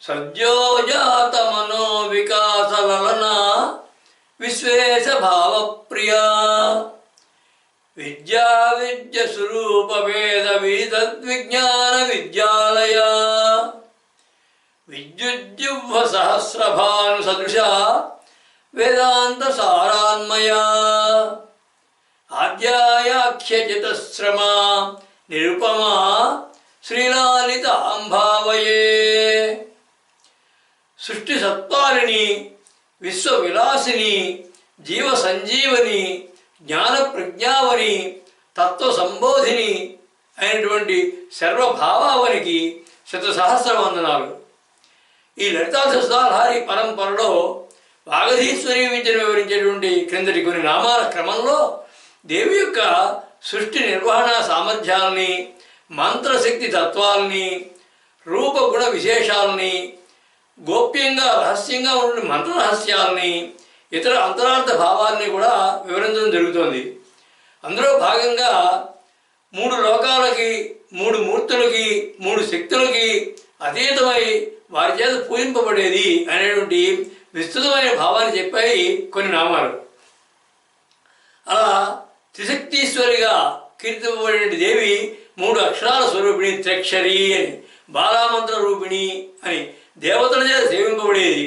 సద్యోజాత మనో వికాస లలనా విశ్వేశ భావప్రియా విద్యా విద్య స్వరూప వేద విజ్ఞాన విద్యాలయ విద్యుద్యువ్వ సహస్రభాను సదృశ వేదాంత సారాన్మయా ఆద్యాయాఖ్యజితశ్రమా నిరుపమా శ్రీలాలిత అంభావయే. సృష్టి సత్పాలిని, విశ్వవిలాసిని, జీవ సంజీవని, జ్ఞాన ప్రజ్ఞావని, తత్వ సంబోధిని అయినటువంటి సర్వభావావనికి శతసహస్ర వందనాలు. ఈ లలితా సహస్రధారి పరంపరలో వాగధీశ్వరి విద్యను వివరించేటువంటి క్రిందటి కొన్ని నామాల క్రమంలో దేవి యొక్క సృష్టి నిర్వహణ సామర్థ్యాలని, మంత్రశక్తి తత్వాలని, రూపగుణ విశేషాలని, గోప్యంగా రహస్యంగా ఉన్న మంత్ర రహస్యాలని, ఇతర అంతరార్థ భావాలని కూడా వివరించడం జరుగుతోంది. అందులో భాగంగా 3 లోకాలకి, 3 మూర్తులకి, 3 శక్తులకి అతీతమై వారి చేత పూజింపబడేది అనేటువంటి విస్తృతమైన భావాన్ని చెప్పాయి కొన్ని నామాలు. అలా త్రిశక్తీశ్వరిగా కీర్తింపబడిన దేవి 3 అక్షరాల స్వరూపిణి, త్రక్షరి అని, బాలామంత్ర రూపిణి అని, దేవతల చేత సేవింపబడేది,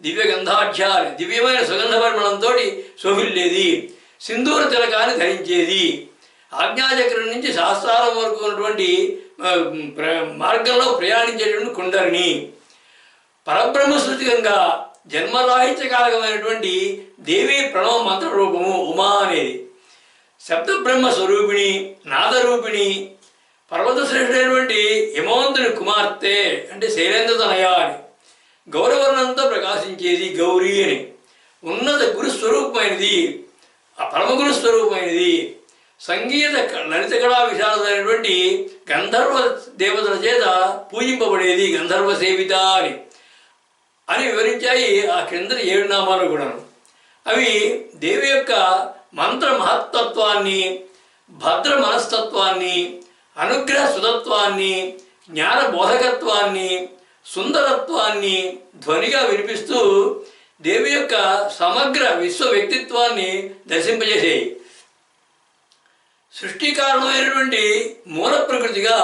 దివ్య గంధాఢ్యాన్ని, దివ్యమైన సుగంధ పరిమళంతో శోభిల్లేది, సింధూర తిలకాన్ని ధరించేది, ఆజ్ఞాచక్రం నుంచి శాస్త్రాల వరకు ఉన్నటువంటి మార్గంలో ప్రయాణించేటువంటి కుండరిని, పరబ్రహ్మసూచికంగా జన్మరాహిత్యకారకమైనటువంటి దేవీ ప్రణవ మంత్ర రూపము ఉమా అనేది, శబ్దబ్రహ్మ స్వరూపిణి, నాదరూపిణి, పర్వత శ్రేష్ఠుడైనటువంటి హిమవంతుని కుమార్తె అంటే శైలేంద్రతనయ అని, గౌరవర్ణంతో ప్రకాశించేది గౌరీ అని, ఉన్నత గురుస్వరూపమైనది, ఆ పరమగురు స్వరూపమైనది, సంగీత లలిత కళా విశాలమైనటువంటి గంధర్వ దేవతల చేత పూజింపబడేది, గంధర్వ సేవిత అని వివరించాయి ఆ క్రిందటి 7 నామాలు కూడాను. అవి దేవి యొక్క మంత్ర మహత్తత్వాన్ని, భద్ర మనస్తత్వాన్ని, అనుగ్రహ సుతత్వాన్ని, జ్ఞాన బోధకత్వాన్ని, సుందరత్వాన్ని ధ్వనిగా వినిపిస్తూ దేవి యొక్క సమగ్ర విశ్వ వ్యక్తిత్వాన్ని దర్శింపజేసాయి. సృష్టి కారణమైనటువంటి మూల ప్రకృతిగా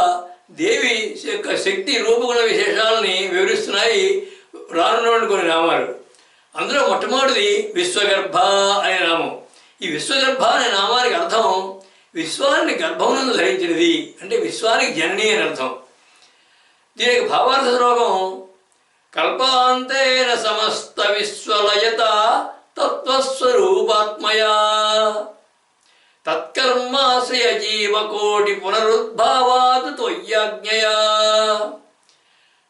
దేవి యొక్క శక్తి రూపగుణ విశేషాలని వివరిస్తున్నాయి రానున్నటువంటి కొన్ని నామాలు. అందులో మొట్టమొదటిది విశ్వగర్భ అనే నామం. ఈ విశ్వగర్భ అనే నామానికి అర్థం విశ్వాన్ని గర్భమునందు ధరించినది, అంటే విశ్వానికి జనని అని అర్థం. దీనికి భావార్థ శ్లోకం కల్పాంతేన సమస్త విశ్వలయత తత్వస్వరూపాత్మయా తత్కర్మాశ్రయ జీవకోటి పునరుద్భావాత్ త్వయ్యాజ్ఞయా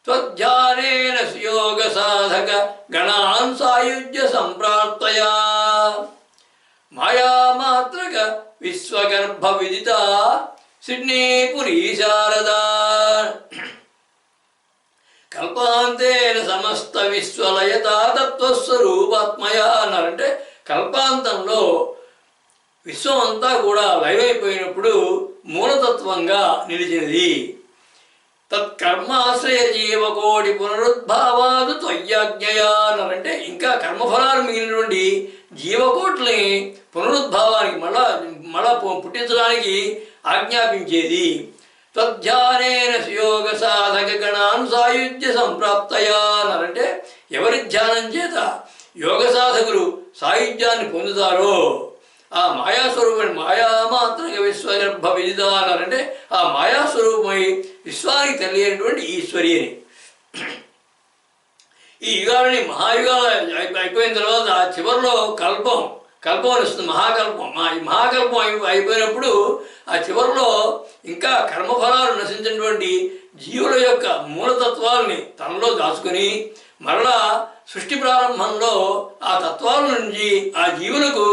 త్వధ్యానేన సుయోగ సాధక గణాన్ సాయుజ్య సంప్రాప్తయా మాయామాత్రక విశ్వగర్భ విదిత సిడ్నీపురీ శారదా. కల్పాంతేన సమస్త విశ్వలయత తత్వస్వరూపాత్మయా అన్నారంటే కల్పాంతంలో విశ్వం అంతా కూడా లయమైపోయినప్పుడు మూలతత్వంగా నిలిచినది. తత్కర్మాశ్రయ జీవకోటి పునరుద్భావాదు త్వయ్యాజ్ఞయా అన్నారంటే ఇంకా కర్మఫలాలు మిగిలినటువంటి జీవకోట్లని పునరుద్భావానికి మళ్ళా పుట్టించడానికి ఆజ్ఞాపించేది. త్వధ్యానేన సుయోగ సాధక గణాన్ సాయుధ్య సంప్రాప్తయా అన్నారంటే ఎవరి ధ్యానం చేత యోగ సాధకులు సాయుధ్యాన్ని పొందుతారో ఆ మాయాస్వరూపమైన మాయామాత్రక విశ్వగర్భ విదిత అన్నారంటే ఆ మాయాస్వరూపమై విశ్వానికి తెలియనటువంటి ఈశ్వరి అని. ఈ యుగాలని మహాయుగాలు అయిపోయిన తర్వాత ఆ చివరిలో కల్పం వస్తుంది, మహాకల్పం. ఈ మహాకల్పం అయిపోయినప్పుడు ఆ చివరిలో ఇంకా కర్మఫలాలు నశించినటువంటి జీవుల యొక్క మూలతత్వాలని తనలో దాచుకొని మరలా సృష్టి ప్రారంభంలో ఆ తత్వాల నుంచి ఆ జీవులకు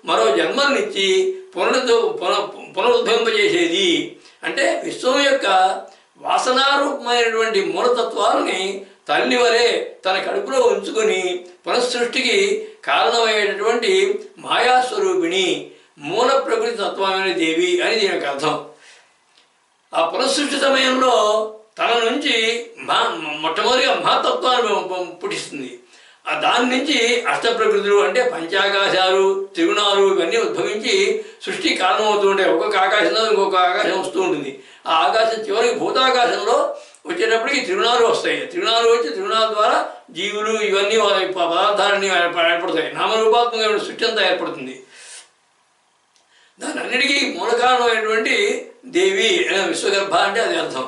మరో జన్మనిచ్చి పునరుద్భవింపజేసేది. అంటే విశ్వం యొక్క వాసనారూపమైనటువంటి మూలతత్వాలని తల్లి వలె తన కడుపులో ఉంచుకొని పునఃసృష్టికి కారణమయ్యేటటువంటి మాయాస్వరూపిణి మూల ప్రకృతి తత్వమైన దేవి అని దీనికి అర్థం. ఆ పునఃసృష్టి సమయంలో తన నుంచి మొట్టమొదటిగా మహాతత్వాన్ని పుట్టిస్తుంది. దాని నుంచి అష్టప్రకృతులు అంటే పంచాకాశాలు, త్రిగుణాలు ఇవన్నీ ఉద్భవించి సృష్టి కారణమవుతూ ఉంటాయి. ఒక్కొక్క ఆకాశంలో ఇంకొక ఆకాశం వస్తూ ఉంటుంది. ఆ ఆకాశం చివరికి భూతాకాశంలో వచ్చేటప్పటికి త్రిగుణాలు వస్తాయి. త్రిగుణాలు వచ్చి త్రిగుణాల ద్వారా జీవులు ఇవన్నీ పదార్థాలన్నీ ఏర్పడతాయి. నామరూపాత్మకమైన సృష్టి అంతా ఏర్పడుతుంది. దాని అన్నిటికీ మూల కారణమైనటువంటి దేవి విశ్వగర్భ అంటే అది అర్థం.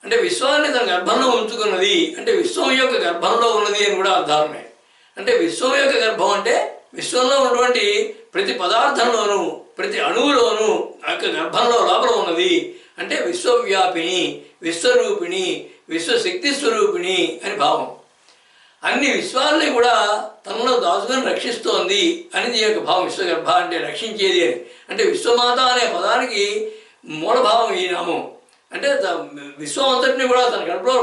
అంటే విశ్వాన్ని తన గర్భంలో ఉంచుకున్నది అంటే విశ్వం యొక్క గర్భంలో ఉన్నది అని కూడా అర్థాలమే. అంటే విశ్వం యొక్క గర్భం అంటే విశ్వంలో ఉన్నటువంటి ప్రతి పదార్థంలోనూ ప్రతి అణువులోనూ ఆ యొక్క గర్భంలో లోపల ఉన్నది. అంటే విశ్వవ్యాపిని, విశ్వరూపిణి, విశ్వశక్తి స్వరూపిణి అని భావం. అన్ని విశ్వాలని కూడా తనలో దాచుకొని రక్షిస్తోంది అనేది యొక్క భావం. విశ్వగర్భ అంటే రక్షించేది అని. అంటే విశ్వమాత అనే పదానికి మూలభావం ఈ నామం. అంటే విశ్వం అంతటిని కూడా తన కడుపులో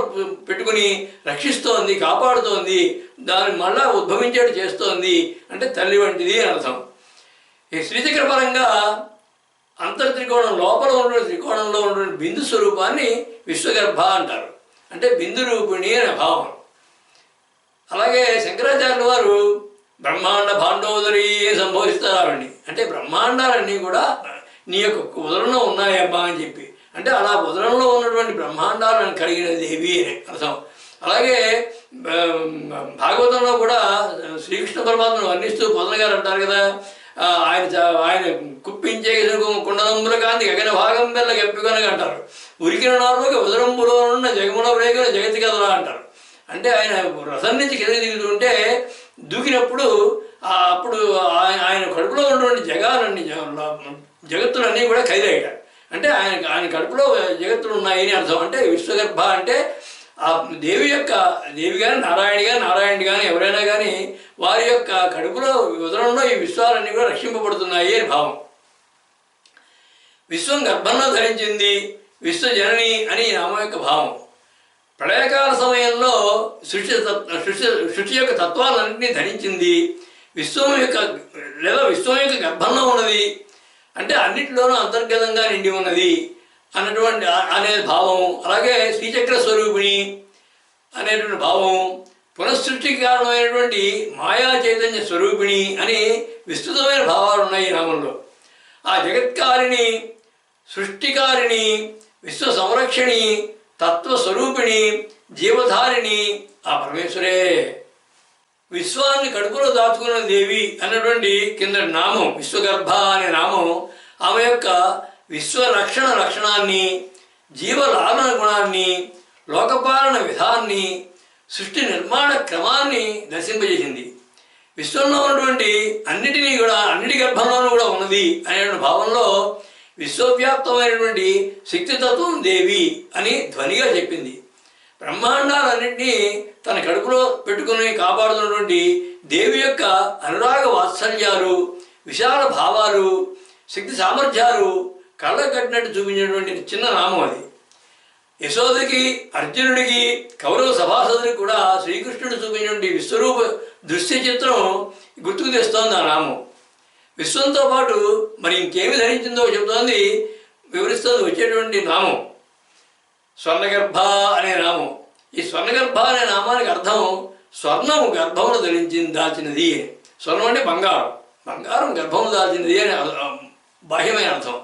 పెట్టుకుని రక్షిస్తోంది, కాపాడుతోంది, దాన్ని మళ్ళా ఉద్భవించేట్టు చేస్తోంది. అంటే తల్లి వంటిది అని అర్థం. ఈ శ్రీచక్ర పరంగా అంతర్త్రికోణం లోపల ఉన్న త్రికోణంలో ఉన్నటువంటి బిందు స్వరూపాన్ని విశ్వగర్భ అంటారు. అంటే బిందు రూపిణి అనే భావం. అలాగే శంకరాచార్యుల వారు బ్రహ్మాండ భాండోదరి సంభవిస్తారండి. అంటే బ్రహ్మాండాలన్నీ కూడా నీ యొక్క ఉదరంలో ఉన్నాయమ్మా అని చెప్పి. అంటే అలా ఉదరంలో ఉన్నటువంటి బ్రహ్మాండాలను కలిగిన దేవి అని అర్థం. అలాగే భాగవతంలో కూడా శ్రీకృష్ణ పరమాత్మను వర్ణిస్తూ పొదన గారు అంటారు కదా, ఆయన కుప్పించే కుండలంబుల కాంతి గగన భాగం వెళ్ళ గప్పికొనగా అంటారు. ఉరికిన నాలుగు ఉదరంబులో ఉన్న జగముల రేగుల జగతి కదలా అంటారు. అంటే ఆయన రథం నుంచి కింద దిగుతుంటే దూకినప్పుడు అప్పుడు ఆయన కడుపులో ఉన్నటువంటి జగత్తులన్నీ కూడా ఖైదయ్యాడు. అంటే ఆయన కడుపులో జగత్తులు ఉన్నాయని అర్థం. అంటే విశ్వగర్భ అంటే ఆ దేవి కానీ నారాయణుడి కానీ ఎవరైనా కానీ వారి యొక్క కడుపులో ఉదరంలో ఈ విశ్వాలన్నీ కూడా రక్షింపబడుతున్నాయి అని భావం. విశ్వం గర్భంలో ధరించింది విశ్వజనని అని నామం యొక్క భావం. ప్రళయకాల సమయంలో సృష్టి యొక్క తత్వాలన్నింటినీ ధరించింది. విశ్వం యొక్క గర్భంలో ఉన్నది. అంటే అన్నింటిలోనూ అంతర్గతంగా నిండి ఉన్నది అన్నటువంటి అనే భావం. అలాగే శ్రీచక్ర స్వరూపిణి అనేటువంటి భావం. పునఃసృష్టికి కారణమైనటువంటి మాయా చైతన్య స్వరూపిణి అని విస్తృతమైన భావాలు ఉన్నాయి ఈ నామంలో. ఆ జగత్కారిణి, సృష్టికారిణి, విశ్వ సంరక్షణి, తత్వస్వరూపిణి, జీవధారిణి ఆ పరమేశ్వరే. విశ్వాన్ని కడుపులో దాచుకున్న దేవి అన్నటువంటి కింద నామం విశ్వగర్భ అనే నామం ఆమె యొక్క విశ్వరక్షణ లక్షణాన్ని, జీవలాలన గుణాన్ని, లోకపాలన విధాన్ని, సృష్టి నిర్మాణ క్రమాన్ని దర్శింపజేసింది. విశ్వంలో ఉన్నటువంటి అన్నిటి గర్భంలోనూ కూడా ఉన్నది అనే భావంలో విశ్వవ్యాప్తమైనటువంటి శక్తితత్వం దేవి అని ధ్వనిగా చెప్పింది. బ్రహ్మాండాలన్నింటినీ తన కడుపులో పెట్టుకుని కాపాడుతున్నటువంటి దేవి యొక్క అనురాగ వాత్సల్యాలు, విశాల భావాలు, శక్తి సామర్థ్యాలు కళ్ళ కట్టినట్టు చూపించినటువంటి చిన్న నామం అది. యశోదకి, అర్జునుడికి, కౌరవ సభాసదుడికి కూడా శ్రీకృష్ణుడు చూపించినటువంటి విశ్వరూప దృశ్య చిత్రం గుర్తుకు తెస్తోంది ఆ నామం. విశ్వంతో పాటు మరి ఇంకేమి ధరించిందో చెబుతోంది, వివరిస్తోంది వచ్చేటువంటి నామం స్వర్ణగర్భ అనే నామం. ఈ స్వర్ణగర్భ అనే నామానికి అర్థం స్వర్ణము గర్భమును దాల్చినది. స్వర్ణం అంటే బంగారం, బంగారం గర్భమును దాల్చినది అని బాహ్యమైన అర్థం.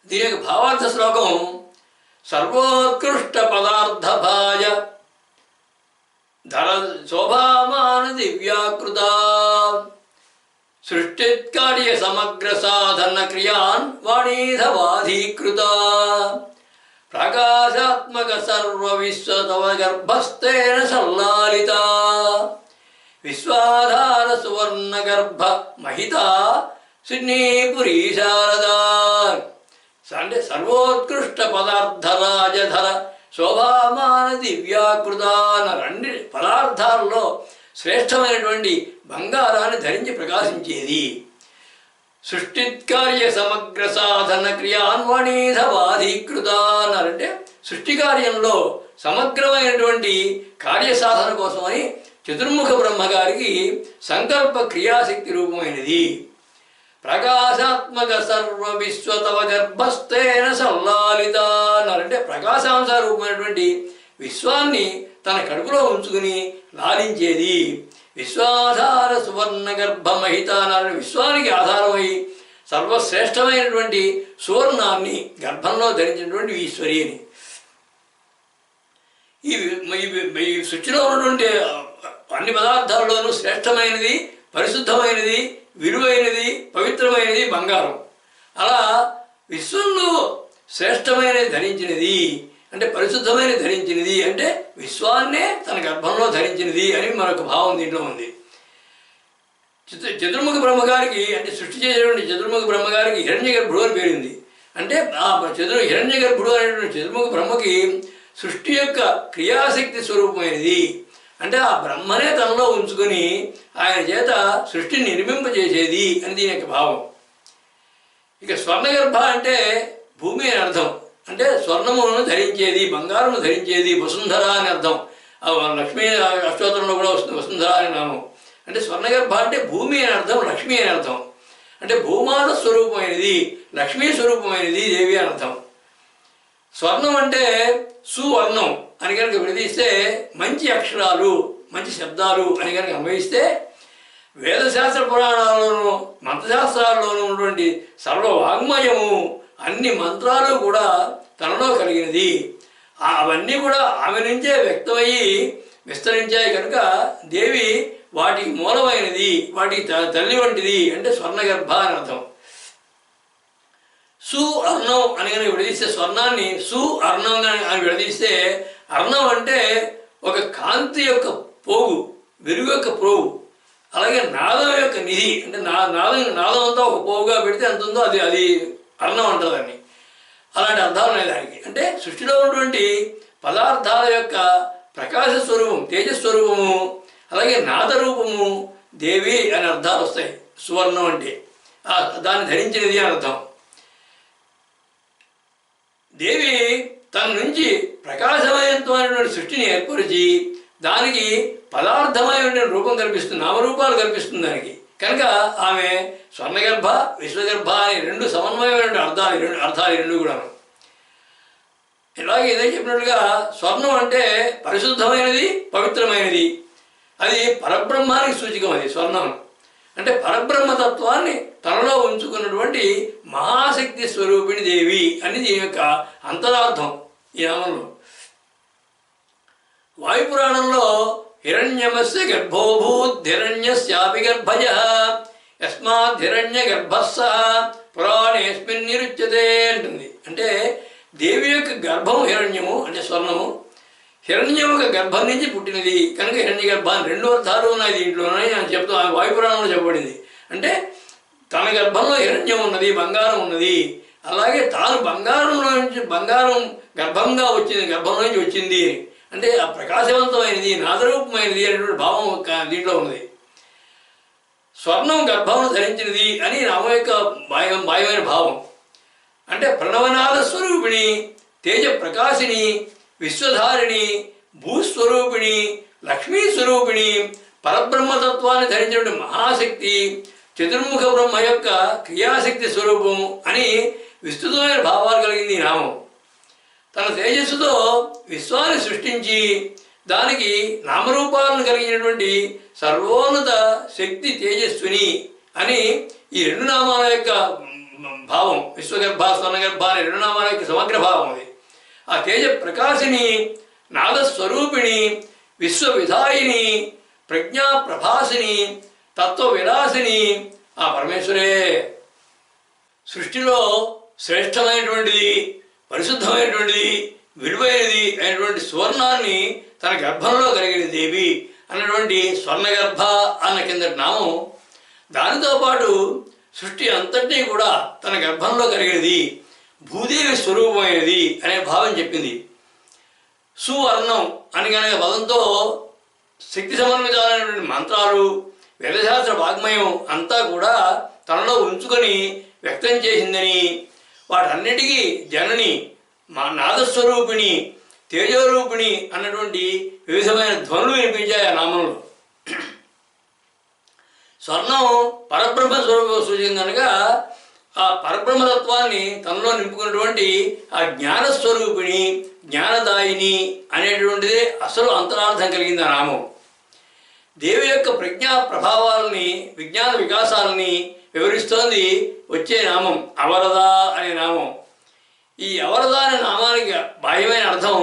దీని యొక్క భావార్థ శ్లోకం సర్వోత్కృష్ట పదార్థభాయ ధర శోభామాన దివ్యాకృత సృష్టిత్కార్య సమగ్ర సాధన క్రియాన్ వాణీధవాధీకృత ప్రకాశాత్మక సర్వ విశ్వ తవ గర్భస్థేన సల్లాలిత విశ్వాధార సువర్ణ గర్భ మహిత శ్రీపురీ శారదా. అంటే సర్వోత్కృష్ట పదార్థ రాజధర శోభామాన దివ్యాకృత అన్నారు. అన్ని పదార్థాలలో శ్రేష్టమైనటువంటి బంగారాన్ని ధరించి ప్రకాశించేది. సృష్టికార్య సమగ్ర సాధన క్రియాన్వణీధవాధీకృత అన్నారంటే సృష్టి కార్యంలో సమగ్రమైనటువంటి కార్యసాధన కోసమని చతుర్ముఖ బ్రహ్మగారికి సంకల్ప క్రియాశక్తి రూపమైనది. ప్రకాశాత్మక సర్వ విశ్వ తవ గర్భస్థేన సల్లాలిత అన్నారంటే అంటే ప్రకాశాంశ రూపమైనటువంటి విశ్వాన్ని తన కడుపులో ఉంచుకుని లాలించేది. విశ్వాధార సువర్ణ గర్భమహిత అనే విశ్వానికి ఆధారమై సర్వశ్రేష్టమైనటువంటి సువర్ణాన్ని గర్భంలో ధరించినటువంటి ఈశ్వరి అని. ఈ సృష్టిలో ఉన్నటువంటి అన్ని పదార్థాల్లోనూ శ్రేష్టమైనది, పరిశుద్ధమైనది, విలువైనది, పవిత్రమైనది బంగారం. అలా విశ్వంలో శ్రేష్టమైనది ధరించినది అంటే పరిశుద్ధమైన ధరించినది అంటే విశ్వాన్నే తన గర్భంలో ధరించినది అని మరొక భావం దీంట్లో ఉంది. చతుర్ముఖ బ్రహ్మగారికి అంటే సృష్టి చేసేటువంటి చతుర్ముఖ బ్రహ్మగారికి హిరణ్య గర్భుడు అని పేరింది. అంటే ఆ హిరణ్య గర్భుడు అనేటువంటి చతుర్ముఖ బ్రహ్మకి సృష్టి యొక్క క్రియాశక్తి స్వరూపమైనది. అంటే ఆ బ్రహ్మనే తనలో ఉంచుకొని ఆయన చేత సృష్టిని నిర్మింపజేసేది అని దీని యొక్క భావం. ఇక స్వర్ణగర్భ అంటే భూమి అని అర్థం. అంటే స్వర్ణమును ధరించేది, బంగారము ధరించేది, వసుంధర అని అర్థం. లక్ష్మీ అష్టోత్తరంలో కూడా వస్తుంది వసుంధర అని నామం. అంటే స్వర్ణగర్భ అంటే భూమి అని అర్థం, లక్ష్మి అని అర్థం. అంటే భూమాత స్వరూపమైనది, లక్ష్మీ స్వరూపమైనది దేవి అని అర్థం. స్వర్ణం అంటే సువర్ణం అని కనుక విడదీస్తే మంచి అక్షరాలు, మంచి శబ్దాలు అని కనుక అన్వయిస్తే వేదశాస్త్ర పురాణాల్లోనూ మంత్రశాస్త్రాల్లోనూ ఉన్నటువంటి సర్వవాగ్మయము అన్ని మంత్రాలు కూడా తనలో కలిగినది. అవన్నీ కూడా ఆమె నుంచే వ్యక్తమయ్యి విస్తరించాయి కనుక దేవి వాటికి మూలమైనది, వాటికి తల్లి వంటిది. అంటే స్వర్ణగర్భ అని అర్థం. సు అర్ణం అని కనుక విడదీస్తే స్వర్ణాన్ని సు అర్ణం అని విడదీస్తే అర్ణం అంటే ఒక కాంతి యొక్క పోగు, వెలుగు యొక్క పోగు. అలాగే నాదం యొక్క నిధి అంటే నాదం అంతా ఒక పోగుగా పెడితే ఎంత ఉందో అది అర్ణం అంటుందని. అలాంటి అర్థాలు ఉన్నాయి దానికి. అంటే సృష్టిలో ఉన్నటువంటి పదార్థాల యొక్క ప్రకాశ స్వరూపం, తేజస్వరూపము, అలాగే నాదరూపము దేవి అని అర్థాలు వస్తాయి. సువర్ణం అంటే దాన్ని ధరించినది అని అర్థం. దేవి తన నుంచి ప్రకాశమయంతమైనటువంటి సృష్టిని ఏర్పరిచి దానికి పదార్థమైన రూపం కల్పిస్తుంది, నామరూపాలు కల్పిస్తుంది దానికి. కనుక ఆమె స్వర్ణగర్భ, విశ్వగర్భ అనే రెండు సమన్వయమైన అర్థాలు రెండు కూడాను. ఇలాగే ఇదే చెప్పినట్లుగా స్వర్ణం అంటే పరిశుద్ధమైనది, పవిత్రమైనది. అది పరబ్రహ్మానికి సూచికం. అది స్వర్ణం అంటే పరబ్రహ్మతత్వాన్ని తనలో ఉంచుకున్నటువంటి మహాశక్తి స్వరూపిణి దేవి అని దీని యొక్క అంతరార్థం ఈ నామంలో. వాయుపురాణంలో హిరణ్యమస్య గర్భోభూద్ధిరణ్యస్యాపి గర్భజః యస్మాద్ధిరణ్య గర్భస్స పురాణేస్మిన్ నిరుచ్యతే అంటుంది. అంటే దేవి యొక్క గర్భం హిరణ్యము అంటే స్వర్ణము, హిరణ్యం యొక్క గర్భం నుంచి పుట్టినది కనుక హిరణ్య గర్భాన్ని రెండు అర్థాలు ఉన్నాయి దీంట్లోనే అని చెప్తూ వాయుపురాణంలో చెప్పబడింది. అంటే తన గర్భంలో హిరణ్యం ఉన్నది, బంగారం ఉన్నది. అలాగే తాను బంగారం గర్భంగా వచ్చింది, గర్భం నుంచి వచ్చింది అంటే ఆ ప్రకాశవంతమైనది, నాదరూపమైనది అనేటువంటి భావం దీంట్లో ఉన్నది. స్వర్ణం గర్భమును ధరించినది అని నామం యొక్క బాహ్యమైన భావం. అంటే ప్రణవనాద స్వరూపిణి, తేజ ప్రకాశిని, విశ్వధారిణి, భూస్వరూపిణి, లక్ష్మీ స్వరూపిణి, పరబ్రహ్మతత్వాన్ని ధరించినటువంటి మహాశక్తి, చతుర్ముఖ బ్రహ్మ యొక్క క్రియాశక్తి స్వరూపం అని విస్తృతమైన భావాలు కలిగింది ఈ నామం. తన తేజస్సుతో విశ్వాన్ని సృష్టించి దానికి నామరూపాలను కలిగినటువంటి సర్వోన్నత శక్తి తేజస్విని అని ఈ రెండు నామాల యొక్క భావం. విశ్వగర్భ, స్వర్ణగర్భ అనే రెండు నామాల యొక్క సమగ్ర భావం అది. ఆ తేజ ప్రకాశిని, నాదస్వరూపిణి, విశ్వవిధాయిని, ప్రజ్ఞా ప్రభాసిని, తత్వ విలాసిని ఆ పరమేశ్వరే. సృష్టిలో శ్రేష్టమైనటువంటిది, పరిశుద్ధమైనటువంటిది, విలువైనది అయినటువంటి సువర్ణాన్ని తన గర్భంలో కలిగిన దేవి అన్నటువంటి స్వర్ణగర్భ అన్న కిందటి నామం. దానితో పాటు సృష్టి అంతటినీ కూడా తన గర్భంలో కలిగినది, భూదేవి స్వరూపమైనది అనే భావం చెప్పింది. సువర్ణం అని కనుక పదంతో శక్తి సమన్వితాలైనటువంటి మంత్రాలు, వేదశాస్త్ర వాగ్మయం అంతా కూడా తనలో ఉంచుకొని వ్యక్తం చేసిందని, వాటన్నిటికీ జనని, నాదస్వరూపిణి, తేజోరూపిణి అన్నటువంటి వివిధమైన ధ్వనులు వినిపించాయి ఆ నామంలో. స్వర్ణం పరబ్రహ్మ స్వరూప సూచకం కనుక ఆ పరబ్రహ్మతత్వాన్ని తనలో నింపుకున్నటువంటి ఆ జ్ఞానస్వరూపిణి, జ్ఞానదాయిని అనేటువంటిదే అసలు అంతరార్థం కలిగింది ఆ నామం. దేవి యొక్క ప్రజ్ఞా ప్రభావాలని, విజ్ఞాన వికాసాలని వివరిస్తోంది వచ్చే నామం అవరద అనే నామం. ఈ అవరద అనే నామానికి బాహ్యమైన అర్థం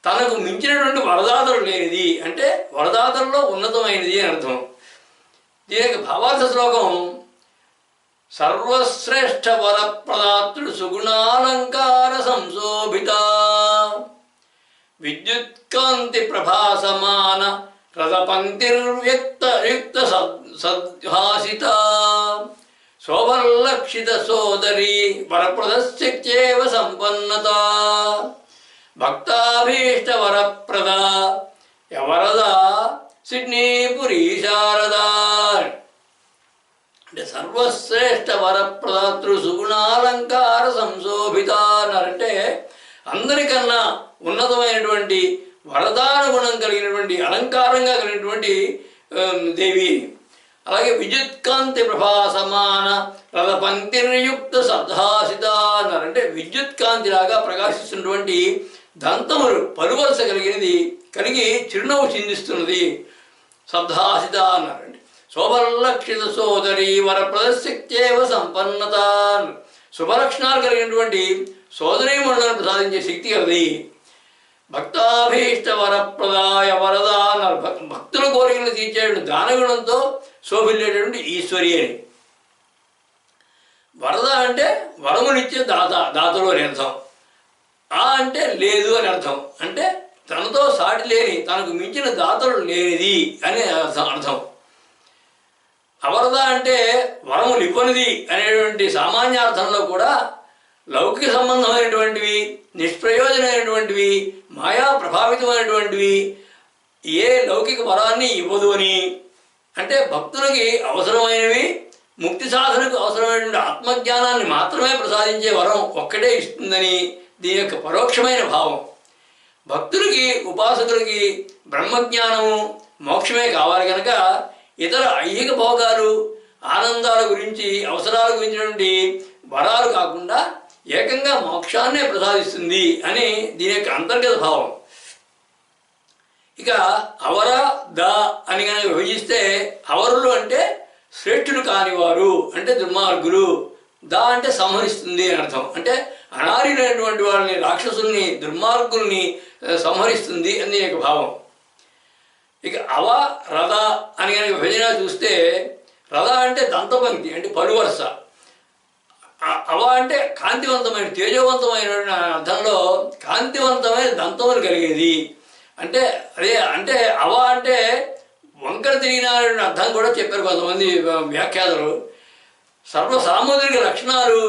తనకు మించినటువంటి వరదాతలు లేనిది, అంటే వరదాతల్లో ఉన్నతమైనది అని అర్థం. దీనికి భావార్థ శ్లోకం సర్వశ్రేష్ఠ వరప్రదాతృ సుగుణాలంకార సంశోభిత విద్యుత్కాంతి ప్రభాసమాన రథపంక్తిర్వ్యక్త యుక్త సద్హాసిత శోభల్లక్షిత సోదరి వరప్రదశ్చేవ సంపన్నత భక్తాభీష్ట వరప్రద వరద సిడ్నీపురీ శారదా. అంటే సర్వశ్రేష్ఠ వరప్రదాతృ సుగుణాలంకార సంశోభిత అన్నారంటే అందరికన్నా ఉన్నతమైనటువంటి వరదానుగుణం కలిగినటువంటి, అలంకారంగా కలిగినటువంటి దేవి. అలాగే విద్యుత్కాంతి ప్రభాసమాన రథపంక్తిర్యుక్త సద్హాసిత అన్నారంటే విద్యుత్కాంతిలాగా ప్రకాశిస్తున్నటువంటి దంతములు పలువలస కలిగి చిరునవ్వు చిందిస్తున్నది సద్హాసిత అన్నారండి. శోభలక్షిత సోదరి వరప్రదశక్త్యేవ సంపన్నత, శుభలక్షణాలు కలిగినటువంటి సోదరీమణులను ప్రసాదించే శక్తి కలది. భక్తాభీష్ట వరప్రదాయ వరద అన్నారు. భక్తుల కోరికలు తీర్చేటువంటి దానగుణంతో శోభిల్లేటటువంటి ఈశ్వరి అని. వరద అంటే వరమునిచ్చే దాతలు అని అర్థం. ఆ అంటే లేదు అని అర్థం. అంటే తనతో సాటి లేని, తనకు మించిన దాతలు లేనిది అని అర్థం. అవరద అంటే వరములు ఇవ్వనిది అనేటువంటి సామాన్యార్థంలో కూడా లౌకిక సంబంధమైనటువంటివి, నిష్ప్రయోజనమైనటువంటివి, మాయా ప్రభావితమైనటువంటివి ఏ లౌకిక వరాన్ని ఇవ్వదు అని, అంటే భక్తులకి అవసరమైనవి, ముక్తి సాధనకు అవసరమైనటువంటి ఆత్మజ్ఞానాన్ని మాత్రమే ప్రసాదించే వరం ఒక్కటే ఇస్తుందని దీని యొక్క పరోక్షమైన భావం. భక్తులకి, ఉపాసకులకి బ్రహ్మజ్ఞానము, మోక్షమే కావాలి కనుక ఇతర ఐహిక భోగాలు, ఆనందాల గురించి, అవసరాల గురించినటువంటి వరాలు కాకుండా ఏకంగా మోక్షాన్నే ప్రసాదిస్తుంది అని దీని యొక్క అంతర్గత భావం. ఇక అవర ద అని కనుక విభజిస్తే అవరులు అంటే శ్రేష్ఠులు కానివారు, అంటే దుర్మార్గులు. ద అంటే సంహరిస్తుంది అని అర్థం. అంటే అనార్యులైనటువంటి వాళ్ళని, రాక్షసుల్ని, దుర్మార్గుల్ని సంహరిస్తుంది అని దీని యొక్క భావం. ఇక అవ రథ అని కనుక విభజన చూస్తే రథ అంటే దంతపంక్తి, అంటే పలువరస. అవ అంటే కాంతివంతమైన, తేజవంతమైన అర్థంలో కాంతివంతమైన దంతములు కలిగేది. అంటే అదే అంటే అవ అంటే వంకర తిరిగిన అర్థం కూడా చెప్పారు కొంతమంది వ్యాఖ్యాతలు. సర్వసాముద్రిక లక్షణాలు,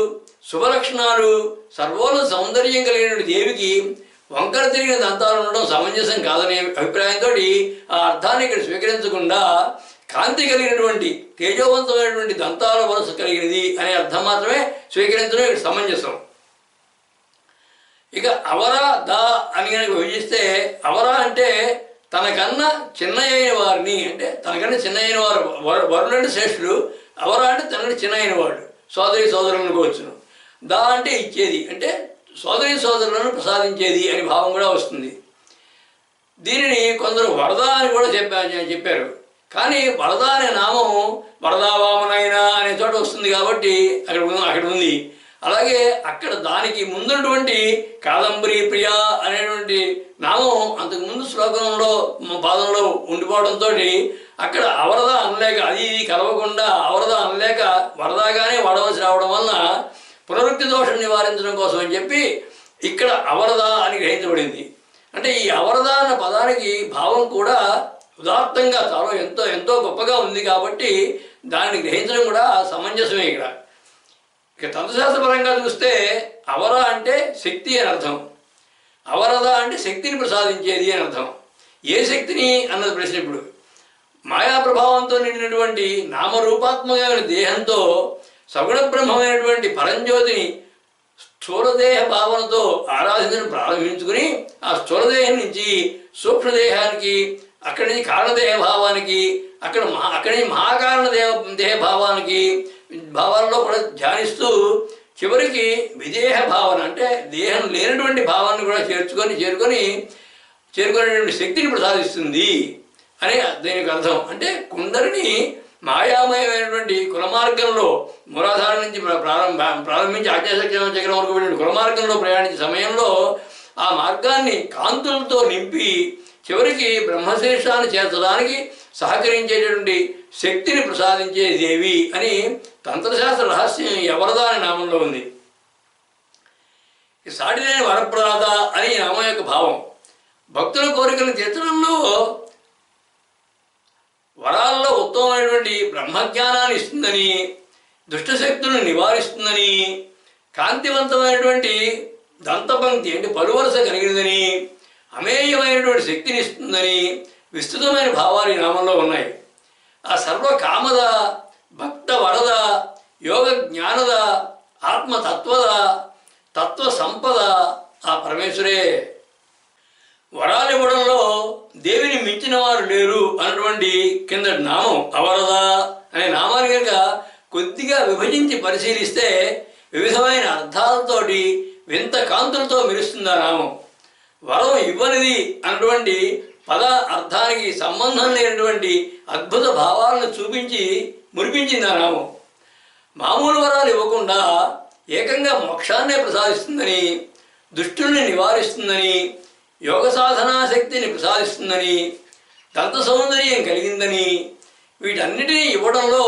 శుభలక్షణాలు, సర్వోల సౌందర్యం కలిగిన దేవికి వంకర తిరిగిన దంతాలు ఉండడం సమంజసం కాదనే అభిప్రాయంతో ఆ అర్థాన్ని ఇక్కడ స్వీకరించకుండా కాంతి కలిగినటువంటి, తేజవంతమైనటువంటి దంతాల వరుస కలిగినది అనే అర్థం మాత్రమే స్వీకరించడం ఇక్కడ సమంజసం. ఇక అవర ద అని కనుక విభజిస్తే అవర అంటే తనకన్నా చిన్న అయిన వారిని, అంటే తనకన్నా చిన్న అయిన వారు, వరులంటే శ్రేష్ఠుడు. అవర అంటే తనకంటే చిన్న అయిన వాడు, సోదరి సోదరులను అనుకోవచ్చును. ద అంటే ఇచ్చేది, అంటే సోదరి సోదరులను ప్రసాదించేది అని భావం కూడా వస్తుంది. దీనిని కొందరు వరద అని కూడా చెప్పారు. కానీ వరద అనే నామం వరదావామనైనా అనే చోట వస్తుంది కాబట్టి అక్కడ ఉంది. అలాగే అక్కడ దానికి ముందున్నటువంటి కాదంబరి ప్రియ అనేటువంటి నామం అంతకుముందు శ్లోకంలో పాదంలో ఉండిపోవడంతో అక్కడ అవరద అనలేక, అది కలవకుండా అవరద అనలేక వరదగానే వాడవలసి రావడం వలన పునరుక్తి దోషం నివారించడం కోసం అని చెప్పి ఇక్కడ అవరద అని గ్రహించబడింది. అంటే ఈ అవరద అన్న పదానికి భావం కూడా ఉదాత్తంగా చాలా ఎంతో గొప్పగా ఉంది కాబట్టి దాన్ని గ్రహించడం కూడా సమంజసమే. ఇక తత్వశాస్త్రపరంగా చూస్తే అవర అంటే శక్తి అని అర్థం, అవరద అంటే శక్తిని ప్రసాదించేది అని అర్థం. ఏ శక్తిని అన్నది ప్రశ్న. ఇప్పుడు మాయా ప్రభావంతో నిండినటువంటి నామరూపాత్మకమైన దేహంతో సగుణ బ్రహ్మమైనటువంటి పరంజ్యోతిని స్థూలదేహ భావనతో ఆరాధించడం ప్రారంభించుకుని ఆ స్థూలదేహం నుంచి సూక్ష్మదేహానికి, అక్కడి నుంచి కారణదేహ భావానికి, అక్కడి నుంచి మహాకారణ దేహ భావానికి, భావాల్లో కూడా ధ్యానిస్తూ చివరికి విదేహ భావన అంటే దేహం లేనటువంటి భావాన్ని కూడా చేరుకునేటువంటి శక్తిని ప్రసాదిస్తుంది అని దీనికి అర్థం. అంటే కుండలిని మాయామయమైనటువంటి కులమార్గంలో మూలాధారం నుంచి ప్రారంభించి ఆజ్ఞాశక్తి చక్రం వరకు వెళ్ళిన కులమార్గంలో ప్రయాణించే సమయంలో ఆ మార్గాన్ని కాంతులతో నింపి చివరికి బ్రహ్మశేషాన్ని చేర్చడానికి సహకరించేటటువంటి శక్తిని ప్రసాదించే దేవి అని తంత్రశాస్త్ర రహస్యం ఎవరదా అనే నామంలో ఉంది. ఈ సాటిలేని వరప్రదాత అని ఈ నామం యొక్క భావం. భక్తుల కోరికలను తీర్చడంలో వరాల్లో ఉత్తమమైనటువంటి బ్రహ్మజ్ఞానాన్ని ఇస్తుందని, దుష్టశక్తులను నివారిస్తుందని, కాంతివంతమైనటువంటి దంతపంక్తి అంటే పలువరస కలిగినదని, అమేయమైనటువంటి శక్తిని ఇస్తుందని విస్తృతమైన భావాలు ఈ నామంలో ఉన్నాయి. ఆ సర్వకామద, భక్త వరద, యోగ జ్ఞానద, ఆత్మతత్వద, తత్వ సంపద ఆ పరమేశ్వరే. వరాలివ్వడంలో దేవిని మించిన వారు లేరు అన్నటువంటి కిందటి నామం అవరద అనే నామాన్ని కనుక కొద్దిగా విభజించి పరిశీలిస్తే వివిధమైన అర్థాలతోటి వింత కాంతులతో మెరుస్తుంది ఆ నామం. వరం ఇవ్వనిది అన్నటువంటి పద అర్థానికి సంబంధం లేనటువంటి అద్భుత భావాలను చూపించి మురిపించింది ఆ నామం. మామూలు వరాలు ఇవ్వకుండా ఏకంగా మోక్షాన్నే ప్రసాదిస్తుందని, దుష్టుల్ని నివారిస్తుందని, యోగ సాధనా శక్తిని ప్రసాదిస్తుందని, దంత సౌందర్యం కలిగిందని, వీటన్నిటినీ ఇవ్వడంలో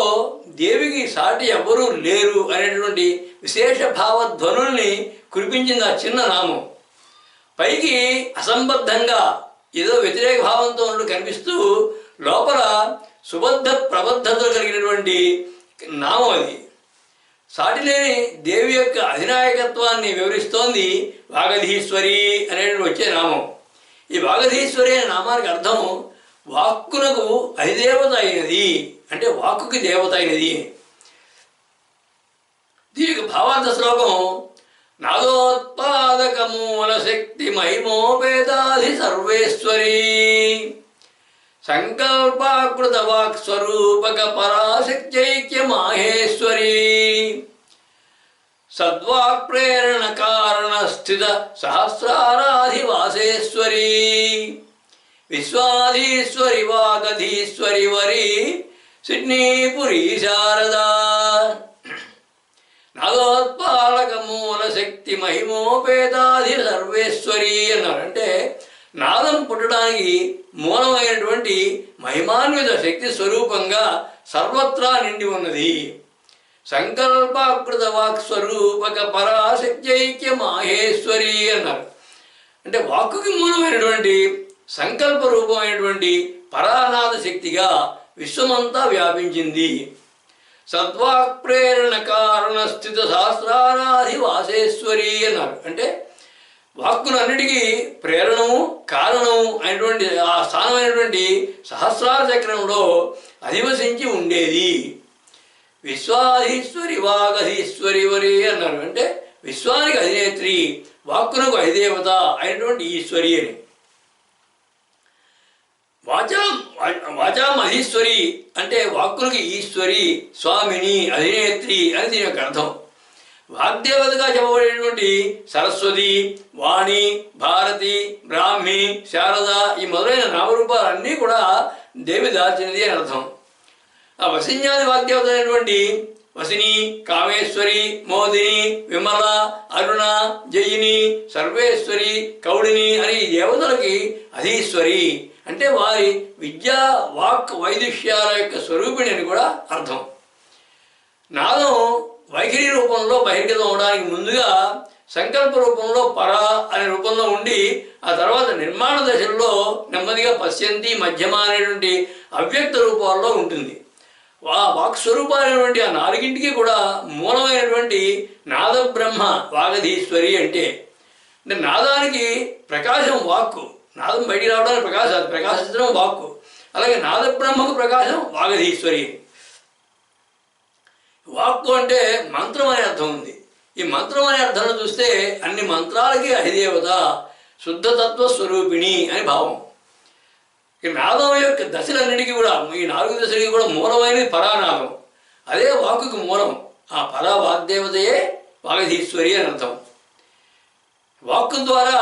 దేవికి సాటి ఎవరూ లేరు అనేటువంటి విశేష భావధ్వనుల్ని కురిపించింది ఆ చిన్న నామం. పైకి అసంబద్ధంగా ఏదో వ్యతిరేక భావంతో ఉన్నట్టు కనిపిస్తూ లోపల సుబద్ధ ప్రబద్ధతలు కలిగినటువంటి నామం అది. సాటిలేని దేవి యొక్క అధినాయకత్వాన్ని వివరిస్తోంది వాగధీశ్వరి అనేటువంటి వచ్చే నామం. ఈ వాగధీశ్వరి అనే నామానికి అర్థం వాక్కునకు అధిదేవత అయినది, అంటే వాక్కుకి దేవత అయినది. దీనికి భావార్థ శ్లోకం నాదోత్పాదక మూల శక్తి మహిమోపేదాధి సర్వేశ్వరీ సంకల్పాకృత వాక్ స్వరూపక పరాశక్త్యైక్య మాహేశ్వరీ సద్వాక్ ప్రేరణ కారణ స్థిత సహస్రారాధివాసేశ్వరీ విశ్వాధీశ్వరి వాగధీశ్వరి వరి సిడ్నీపురీ శారదా. నాదోత్పాలక మూల శక్తి మహిమోపేదాధి సర్వేశ్వరి అన్నారు. అంటే నాదం పుట్టడానికి మూలమైనటువంటి మహిమాన్విత శక్తి స్వరూపంగా సర్వత్రా నిండి ఉన్నది. సంకల్పాకృత వాక్ స్వరూపక పరాశక్త్యైక్య మాహేశ్వరి అన్నారు. అంటే వాక్కుకి మూలమైనటువంటి సంకల్ప రూపమైనటువంటి పరానాద శక్తిగా విశ్వమంతా వ్యాపించింది. సద్వాక్ ప్రేరణ కారణ స్థిత సహస్రారాధి వాసేశ్వరి అన్నారు. అంటే వాక్కులన్నిటికీ ప్రేరణము కారణము అయినటువంటి ఆ స్థానమైనటువంటి సహస్రార చక్రంలో అధివసించి ఉండేది. విశ్వాధీశ్వరి వాగధీశ్వరి వరి అన్నారు. అంటే విశ్వానికి అధినేత్రి, వాక్కునకు అధిదేవత అయినటువంటి ఈశ్వరి అని. వాచాం అధీశ్వరి అంటే వాక్కులకి ఈశ్వరి, స్వామిని, అధినేత్రి అని దీని యొక్క అర్థం. వాగ్దేవతగా చెప్పబడేటువంటి సరస్వతి, వాణి, భారతి, బ్రాహ్మి, శారద ఈ మొదలైన నామరూపాలన్నీ కూడా దేవి దాల్చినది అని అర్థం. ఆ వసిన్యాది వాగ్దేవత అయినటువంటి వసిని, కామేశ్వరి, మోదిని, విమల, అరుణ, జయిని, సర్వేశ్వరి, కౌళిని అని ఈ దేవతలకి అధీశ్వరి అంటే వారి విద్యా వాక్ వైదుష్యాల యొక్క స్వరూపిణి అని కూడా అర్థం. నాదం వైఖరి రూపంలో బహిర్గతం అవడానికి ముందుగా సంకల్ప రూపంలో పర అనే రూపంలో ఉండి ఆ తర్వాత నిర్మాణ దశల్లో నెమ్మదిగా పశ్యంతి, మధ్యమ అనేటువంటి అవ్యక్త రూపాల్లో ఉంటుంది. వాక్ స్వరూపాలైనటువంటి ఆ నాలుగింటికి కూడా మూలమైనటువంటి నాద బ్రహ్మ వాగధీశ్వరి అంటే నాదానికి ప్రకాశం వాక్కు, నాదం బయటికి రావడానికి ప్రకాశించడం వాక్కు, అలాగే నాద బ్రహ్మకు ప్రకాశం వాగధీశ్వరి. వాక్కు అంటే మంత్రం అనే అర్థం ఉంది. ఈ మంత్రం అనే అర్థంలో చూస్తే అన్ని మంత్రాలకి అధిదేవత, శుద్ధతత్వ స్వరూపిణి అని భావం. ఈ నాదం యొక్క దశలన్నిటికీ కూడా ఈ 4 దశలకి కూడా మూలమైనది పరానాదం. అదే వాక్కుకి మూలం. ఆ పర వాగ్దేవతయే వాగధీశ్వరి అని అర్థం. వాక్కు ద్వారా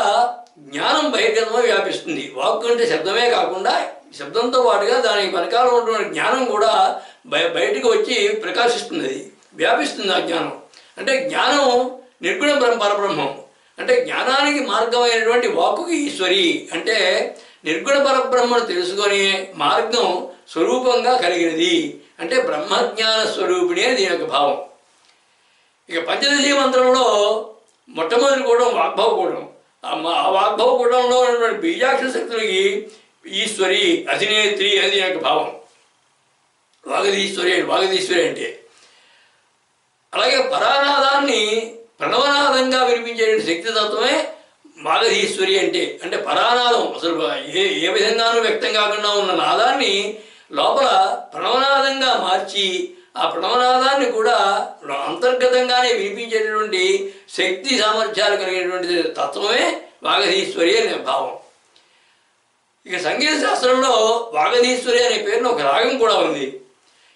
జ్ఞానం బహిర్గతమై వ్యాపిస్తుంది. వాక్కు అంటే శబ్దమే కాకుండా శబ్దంతో పాటుగా దానికి వెనకాల ఉన్నటువంటి జ్ఞానం కూడా బయటకు వచ్చి ప్రకాశిస్తుంది, వ్యాపిస్తుంది. ఆ జ్ఞానం అంటే జ్ఞానం నిర్గుణ పరబ్రహ్మం. అంటే జ్ఞానానికి మార్గమైనటువంటి వాక్కుకి ఈశ్వరి అంటే నిర్గుణ పరబ్రహ్మను తెలుసుకొని మార్గం స్వరూపంగా కలిగినది అంటే బ్రహ్మజ్ఞాన స్వరూపిణి అని దీని యొక్క భావం. ఇక పంచదశి మంత్రంలో మొట్టమొదటి కూడం వాగ్భవ కూడం. ఆ వాగ్భవ కూడంలో ఉన్నటువంటి బీజాక్షర శక్తులకి ఈశ్వరి అధినేత్రి అని దీని యొక్క భావం. వాగధీశ్వరి అంటే అలాగే పరానాదాన్ని ప్రణవనాదంగా వినిపించే శక్తితత్వమే వాగధీశ్వరి అంటే పరానాదం అసలు ఏ విధంగానూ వ్యక్తం కాకుండా ఉన్న నాదాన్ని లోపల ప్రణవనాదంగా మార్చి ఆ ప్రణవనాదాన్ని కూడా అంతర్గతంగానే వినిపించేటటువంటి శక్తి సామర్థ్యాలు కలిగినటువంటి తత్వమే వాగధీశ్వరి అనే భావం. ఇక సంగీత శాస్త్రంలో వాగధీశ్వరి అనే పేరున ఒక రాగం కూడా ఉంది.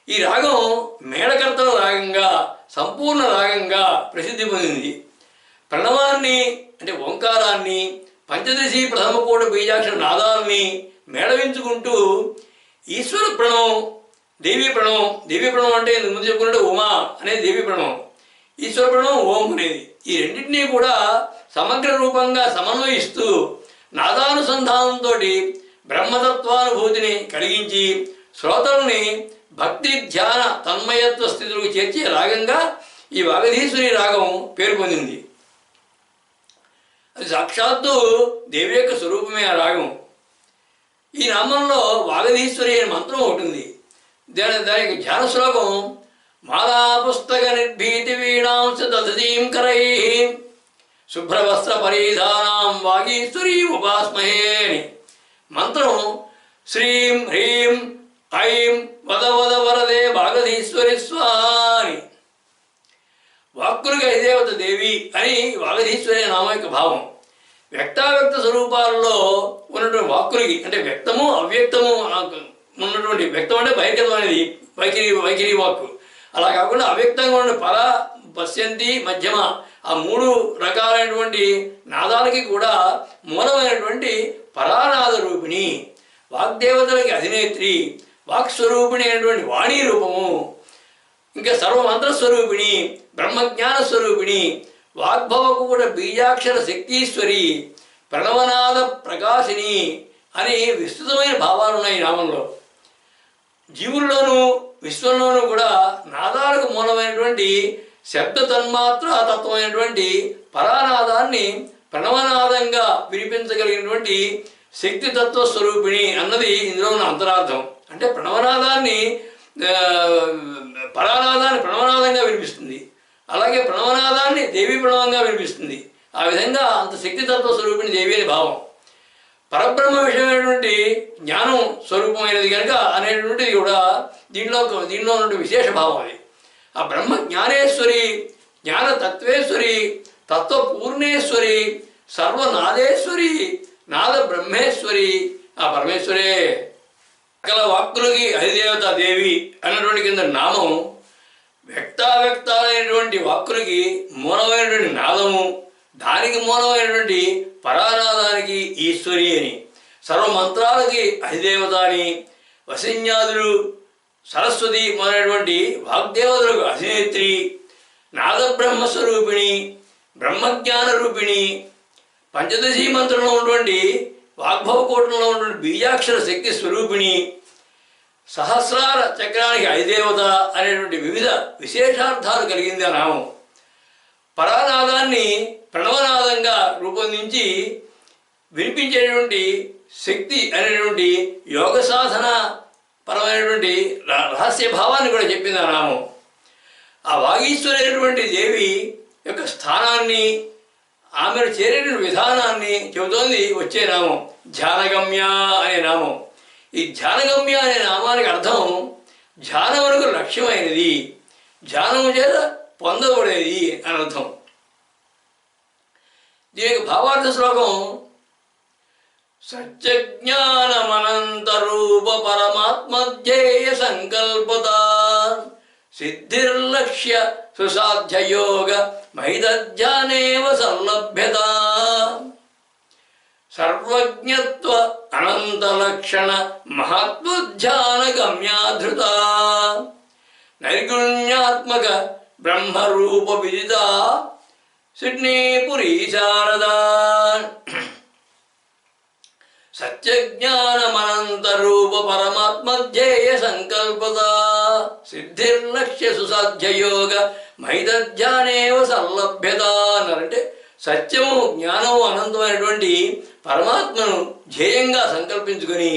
ఈ రాగం మేళకర్తల రాగంగా సంపూర్ణ రాగంగా ప్రసిద్ధి పొందింది. ప్రణవాన్ని అంటే ఓంకారాన్ని పంచదశి ప్రథమ కోట బీజాక్షర నాదాలని మేళవించుకుంటూ ఈశ్వర ప్రణవం, దేవీ ప్రణవం అంటే ముందు చెప్పుకుంటే ఉమా అనేది దేవీ ప్రణవం, ఈశ్వర ప్రణవం ఓం అనేది. ఈ రెండింటినీ కూడా సమగ్ర రూపంగా సమన్వయిస్తూ నాదానుసంధానంతో బ్రహ్మతత్వానుభూతిని కలిగించి శ్రోతల్ని భక్తి ధ్యాన తన్మయత్వ స్థితులకు చేర్చే రాగంగా ఈ వాగధీశ్వరి రాగం పేరు పొందింది. అది సాక్షాత్తు దేవి యొక్క స్వరూపమే ఆ రాగం. ఈ నామంలో వాగధీశ్వరి అనే మంత్రం ఒకటి ఉంది. దానికి ధ్యాన శ్లోకం మాలా పుస్తక నిర్భీతి వీణాంశ దధీం కరై శుభ్రవస్త్ర పరిధానాం వాగీశ్వరీం ఉపాస్మహే అని. మంత్రం శ్రీం హ్రీం ఐం వద వద వరదే వాగధీశ్వరి స్వాని. వాక్కులకి అధిదేవత దేవి అని వాగధీశ్వరి నామం యొక్క భావం. వ్యక్తావ్యక్త స్వరూపాలలో ఉన్నటువంటి వాక్కులకి అంటే వ్యక్తము అవ్యక్తము ఉన్నటువంటి వ్యక్తం అంటే బహిర్గతం అనేది వైఖరి వాక్కు. అలా కాకుండా అవ్యక్తంగా ఉన్న పర పశ్యంతి మధ్యమ ఆ మూడు రకాలైనటువంటి నాదాలకి కూడా మూలమైనటువంటి పరానాద రూపిణి, వాగ్దేవతలకి అధినేత్రి, వాక్స్వరూపిణి అయినటువంటి వాణీ రూపము, ఇంకా సర్వమంత్రస్వరూపిణి, బ్రహ్మజ్ఞాన స్వరూపిణి, వాగ్భవకు కూడా బీజాక్షర శక్తీశ్వరి, ప్రణవనాద ప్రకాశిని అని విస్తృతమైన భావాలు ఉన్నాయి ఈ నామంలో. జీవుల్లోనూ విశ్వంలోనూ కూడా నాదాలకు మూలమైనటువంటి శబ్ద తన్మాత్ర తత్వమైనటువంటి పరానాదాన్ని ప్రణవనాదంగా వినిపించగలిగినటువంటి శక్తి తత్వ స్వరూపిణి అన్నది ఇందులో ఉన్న అంతరార్థం. అంటే ప్రణవనాదాన్ని పరానాదాన్ని ప్రణవనాదంగా వినిపిస్తుంది, అలాగే ప్రణవనాదాన్ని దేవీ ప్రణవంగా వినిపిస్తుంది. ఆ విధంగా అంత శక్తితత్వ స్వరూపిణి దేవి అని భావం. పరబ్రహ్మ విషయమైనటువంటి జ్ఞానం స్వరూపమైనది కనుక అనేటువంటిది కూడా దీనిలో ఉన్నటువంటి విశేష భావం అది. ఆ బ్రహ్మ జ్ఞానేశ్వరి, జ్ఞానతత్వేశ్వరి, తత్వపూర్ణేశ్వరి, సర్వనాదేశ్వరి, నాద బ్రహ్మేశ్వరి ఆ పరమేశ్వరే. సకల వాక్కులకి అధిదేవత దేవి అన్నటువంటి కింద నామం. వ్యక్తావ్యక్తాలైనటువంటి వాక్కులకి మూలమైనటువంటి నాదము, దానికి మూలమైనటువంటి పరానాదానికి ఈశ్వరి అని, సర్వమంత్రాలకి అధిదేవత అని, వశిన్యాదులు సరస్వతి మొదలైనటువంటి వాగ్దేవతలకు అధినేత్రి, నాదబ్రహ్మస్వరూపిణి, బ్రహ్మజ్ఞాన రూపిణి, పంచదశి మంత్రంలో ఉన్నటువంటి వాగ్భవకోటంలో ఉన్నటువంటి బీజాక్షర శక్తి స్వరూపిణి, సహస్రార చక్రానికి అధిదేవత అనేటువంటి వివిధ విశేషార్థాలు కలిగింది ఆ నామం. పరానాదాన్ని ప్రణవనాదంగా రూపొందించి వినిపించేటువంటి శక్తి అనేటువంటి యోగ సాధన పరమైనటువంటి రహస్య భావాన్ని కూడా చెప్పింది ఆ నామం. ఆ వాగీశ్వరి అయినటువంటి దేవి యొక్క స్థానాన్ని, ఆమెను చేరేటువంటి విధానాన్ని చెబుతోంది వచ్చే నామం ధ్యానగమ్య అనే నామం. ఈ ధ్యానగమ్య అనే నామానికి అర్థం ధ్యానమునకు లక్ష్యమైనది, ధ్యానము చేత పొందబడేది అని అర్థం. దీనికి భావార్థ శ్లోకం సత్యజ్ఞానమనంత రూప పరమాత్మధ్యేయ సంకల్పత సిద్ధిర్లక్ష్య సుసాధ్యయోగ మహితజ్ఞానేవ సల్లభ్యత సర్వజ్ఞత్వ అనంతలక్షణ మహత్వధ్యాన గమ్యాధృత నైర్గుణ్యాత్మక బ్రహ్మరూప విదిత సిడ్నీపురీ శారదా సత్యజ్ఞానమనంతరూప పరమాత్మధ్యేయ సంకల్పత సిద్ధిర్లక్ష్య సుసాధ్యయోగ మహితజ్ఞానేవ సల్లభ్యత అన్నారంటే సత్యము జ్ఞానము అనంతమైనటువంటి పరమాత్మను ధ్యేయంగా సంకల్పించుకొని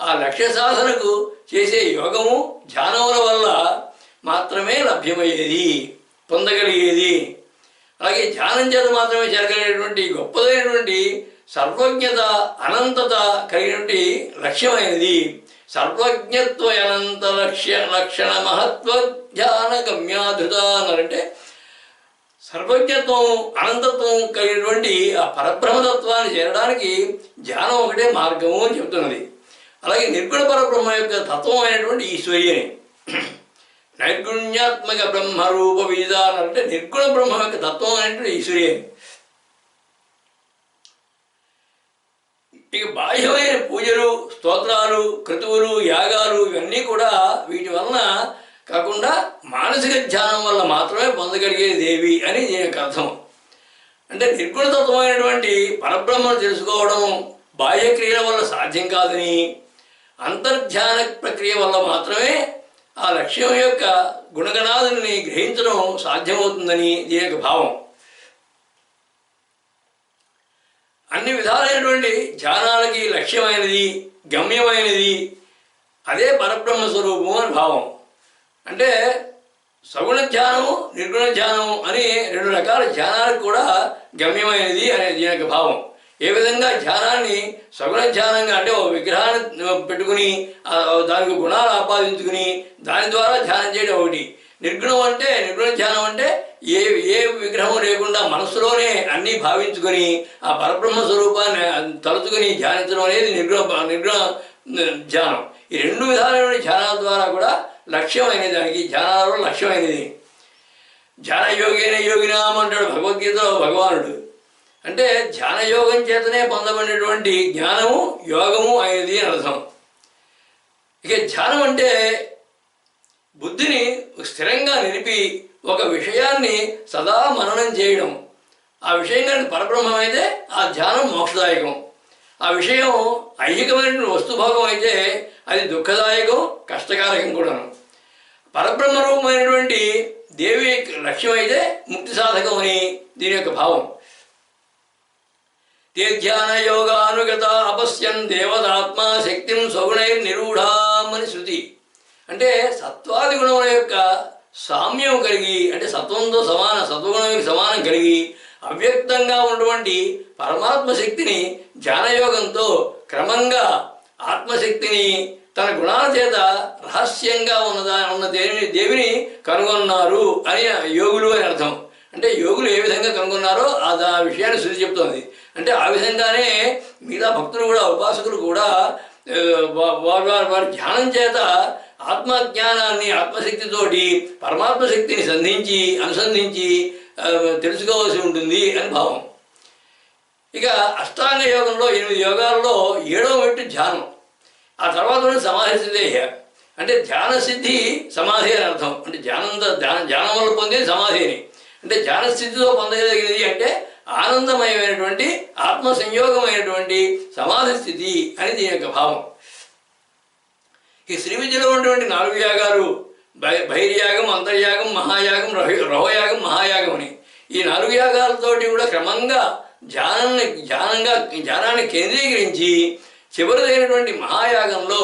ఆ లక్ష్య సాధనకు చేసే యోగము ధ్యానముల వల్ల మాత్రమే లభ్యమయ్యేది, పొందగలిగేది. అలాగే ధ్యానం చేత మాత్రమే జరగలేటువంటి గొప్పదైనటువంటి సర్వజ్ఞత అనంతత కలిగినటువంటి లక్ష్యమైనది. సర్వజ్ఞత్వ అనంత లక్షణ మహత్వ ధ్యాన గమ్యాధృత అన్నారంటే సర్వజ్ఞత్వం అనంతత్వం కలిగినటువంటి ఆ పరబ్రహ్మతత్వాన్ని చేరడానికి ధ్యానం ఒకటే మార్గము అని చెబుతున్నది. అలాగే నిర్గుణ పరబ్రహ్మ యొక్క తత్వం అయినటువంటి ఈశ్వర్యని నైర్గుణ్యాత్మక బ్రహ్మరూప విధానం అంటే నిర్గుణ బ్రహ్మ యొక్క తత్వం అనేటువంటి ఈశ్వర్యని. ఇక బాహ్యమైన పూజలు, స్తోత్రాలు, క్రతువులు, యాగాలు ఇవన్నీ కూడా వీటి వలన కాకుండా మానసిక ధ్యానం వల్ల మాత్రమే పొందగలిగే దేవి అని దీని యొక్క అర్థం. అంటే నిర్గుణతత్వమైనటువంటి పరబ్రహ్మను తెలుసుకోవడం బాహ్యక్రియల వల్ల సాధ్యం కాదని, అంతర్ధ్యాన ప్రక్రియ వల్ల మాత్రమే ఆ లక్ష్యం యొక్క గుణగణాదుని గ్రహించడం సాధ్యమవుతుందని దీని యొక్క భావం. అన్ని విధాలైనటువంటి ధ్యానాలకి లక్ష్యమైనది, గమ్యమైనది అదే పరబ్రహ్మ స్వరూపము అని భావం. అంటే సగుణ ధ్యానము, నిర్గుణ ధ్యానము అని రెండు రకాల ధ్యానాలకు కూడా గమ్యమైనది అనే దీని యొక్క భావం. ఏ విధంగా ధ్యానాన్ని సగుణ ధ్యానంగా అంటే ఒక విగ్రహాన్ని పెట్టుకుని దానికి గుణాలు ఆపాదించుకుని దాని ద్వారా ధ్యానం చేయడం ఒకటి. నిర్గుణ ధ్యానం అంటే ఏ విగ్రహం లేకుండా మనసులోనే అన్నీ భావించుకొని ఆ పరబ్రహ్మ స్వరూపాన్ని తలుచుకొని ధ్యానించడం అనేది నిర్గుణ ధ్యానం. ఈ రెండు విధాలైన ధ్యానాల ద్వారా కూడా లక్ష్యమైనది, దానికి ధ్యానాలలో లక్ష్యమైనది. ధ్యాన యోగేన యోగినాం అంటాడు భగవద్గీతలో భగవానుడు. అంటే ధ్యాన యోగం చేతనే పొందబడినటువంటి జ్ఞానము యోగము అయినది అని అర్థం. ఇక ధ్యానం అంటే బుద్ధిని స్థిరంగా నిలిపి ఒక విషయాన్ని సదా మననం చేయడం. ఆ విషయం కనుక పరబ్రహ్మం అయితే ఆ ధ్యానం మోక్షదాయకం. ఆ విషయం ఐహికమైనటువంటి వస్తుభోగం అయితే అది దుఃఖదాయకం, కష్టకారకం కూడాను. పరబ్రహ్మ రూపమైనటువంటి దేవి లక్ష్యం అయితే ముక్తి సాధకం అని దీని యొక్క భావం. తే ధ్యాన యోగానుగత అపశ్యన్ దేవతాత్మా శక్తిం స్వగుణైర్ నిరూఢాం అని శృతి. అంటే సత్వాది గుణముల యొక్క సామ్యం కలిగి, అంటే సత్వగుణానికి సమానం కలిగి అవ్యక్తంగా ఉన్నటువంటి పరమాత్మ శక్తిని ధ్యానయోగంతో క్రమంగా ఆత్మశక్తిని తన గుణాల చేత రహస్యంగా ఉన్న దేవిని కనుగొన్నారు అని యోగులు అని అర్థం. అంటే యోగులు ఏ విధంగా కనుగొన్నారో ఆ విషయాన్ని శృతి చెప్తోంది. అంటే ఆ విధంగానే మిగతా భక్తులు కూడా, ఉపాసకులు కూడా వారి ధ్యానం చేత ఆత్మజ్ఞానాన్ని ఆత్మశక్తితోటి పరమాత్మ శక్తిని అనుసంధించి తెలుసుకోవాల్సి ఉంటుంది అని భావం. ఇక అష్టాంగ యోగంలో 8 యోగాల్లో 7వ మెట్టు ధ్యానం. ఆ తర్వాత సమాధి స్థితి. అంటే ధ్యాన సిద్ధి సమాధి అని అర్థం. అంటే ధ్యానం వల్ల పొందేది సమాధి అని. అంటే ధ్యాన స్థితితో పొందగలిగినది అంటే ఆనందమయమైనటువంటి ఆత్మ సంయోగమైనటువంటి సమాధి స్థితి అని దీని యొక్క భావం. ఈ శ్రీ విద్యలో ఉన్నటువంటి 4 యాగాలు బహిర్యాగం, అంతర్యాగం, మహాయాగం, రహోయాగం, మహాయాగం అని ఈ 4 యాగాలతోటి కూడా క్రమంగా ధ్యానాన్ని కేంద్రీకరించి చివరిదైనటువంటి మహాయాగంలో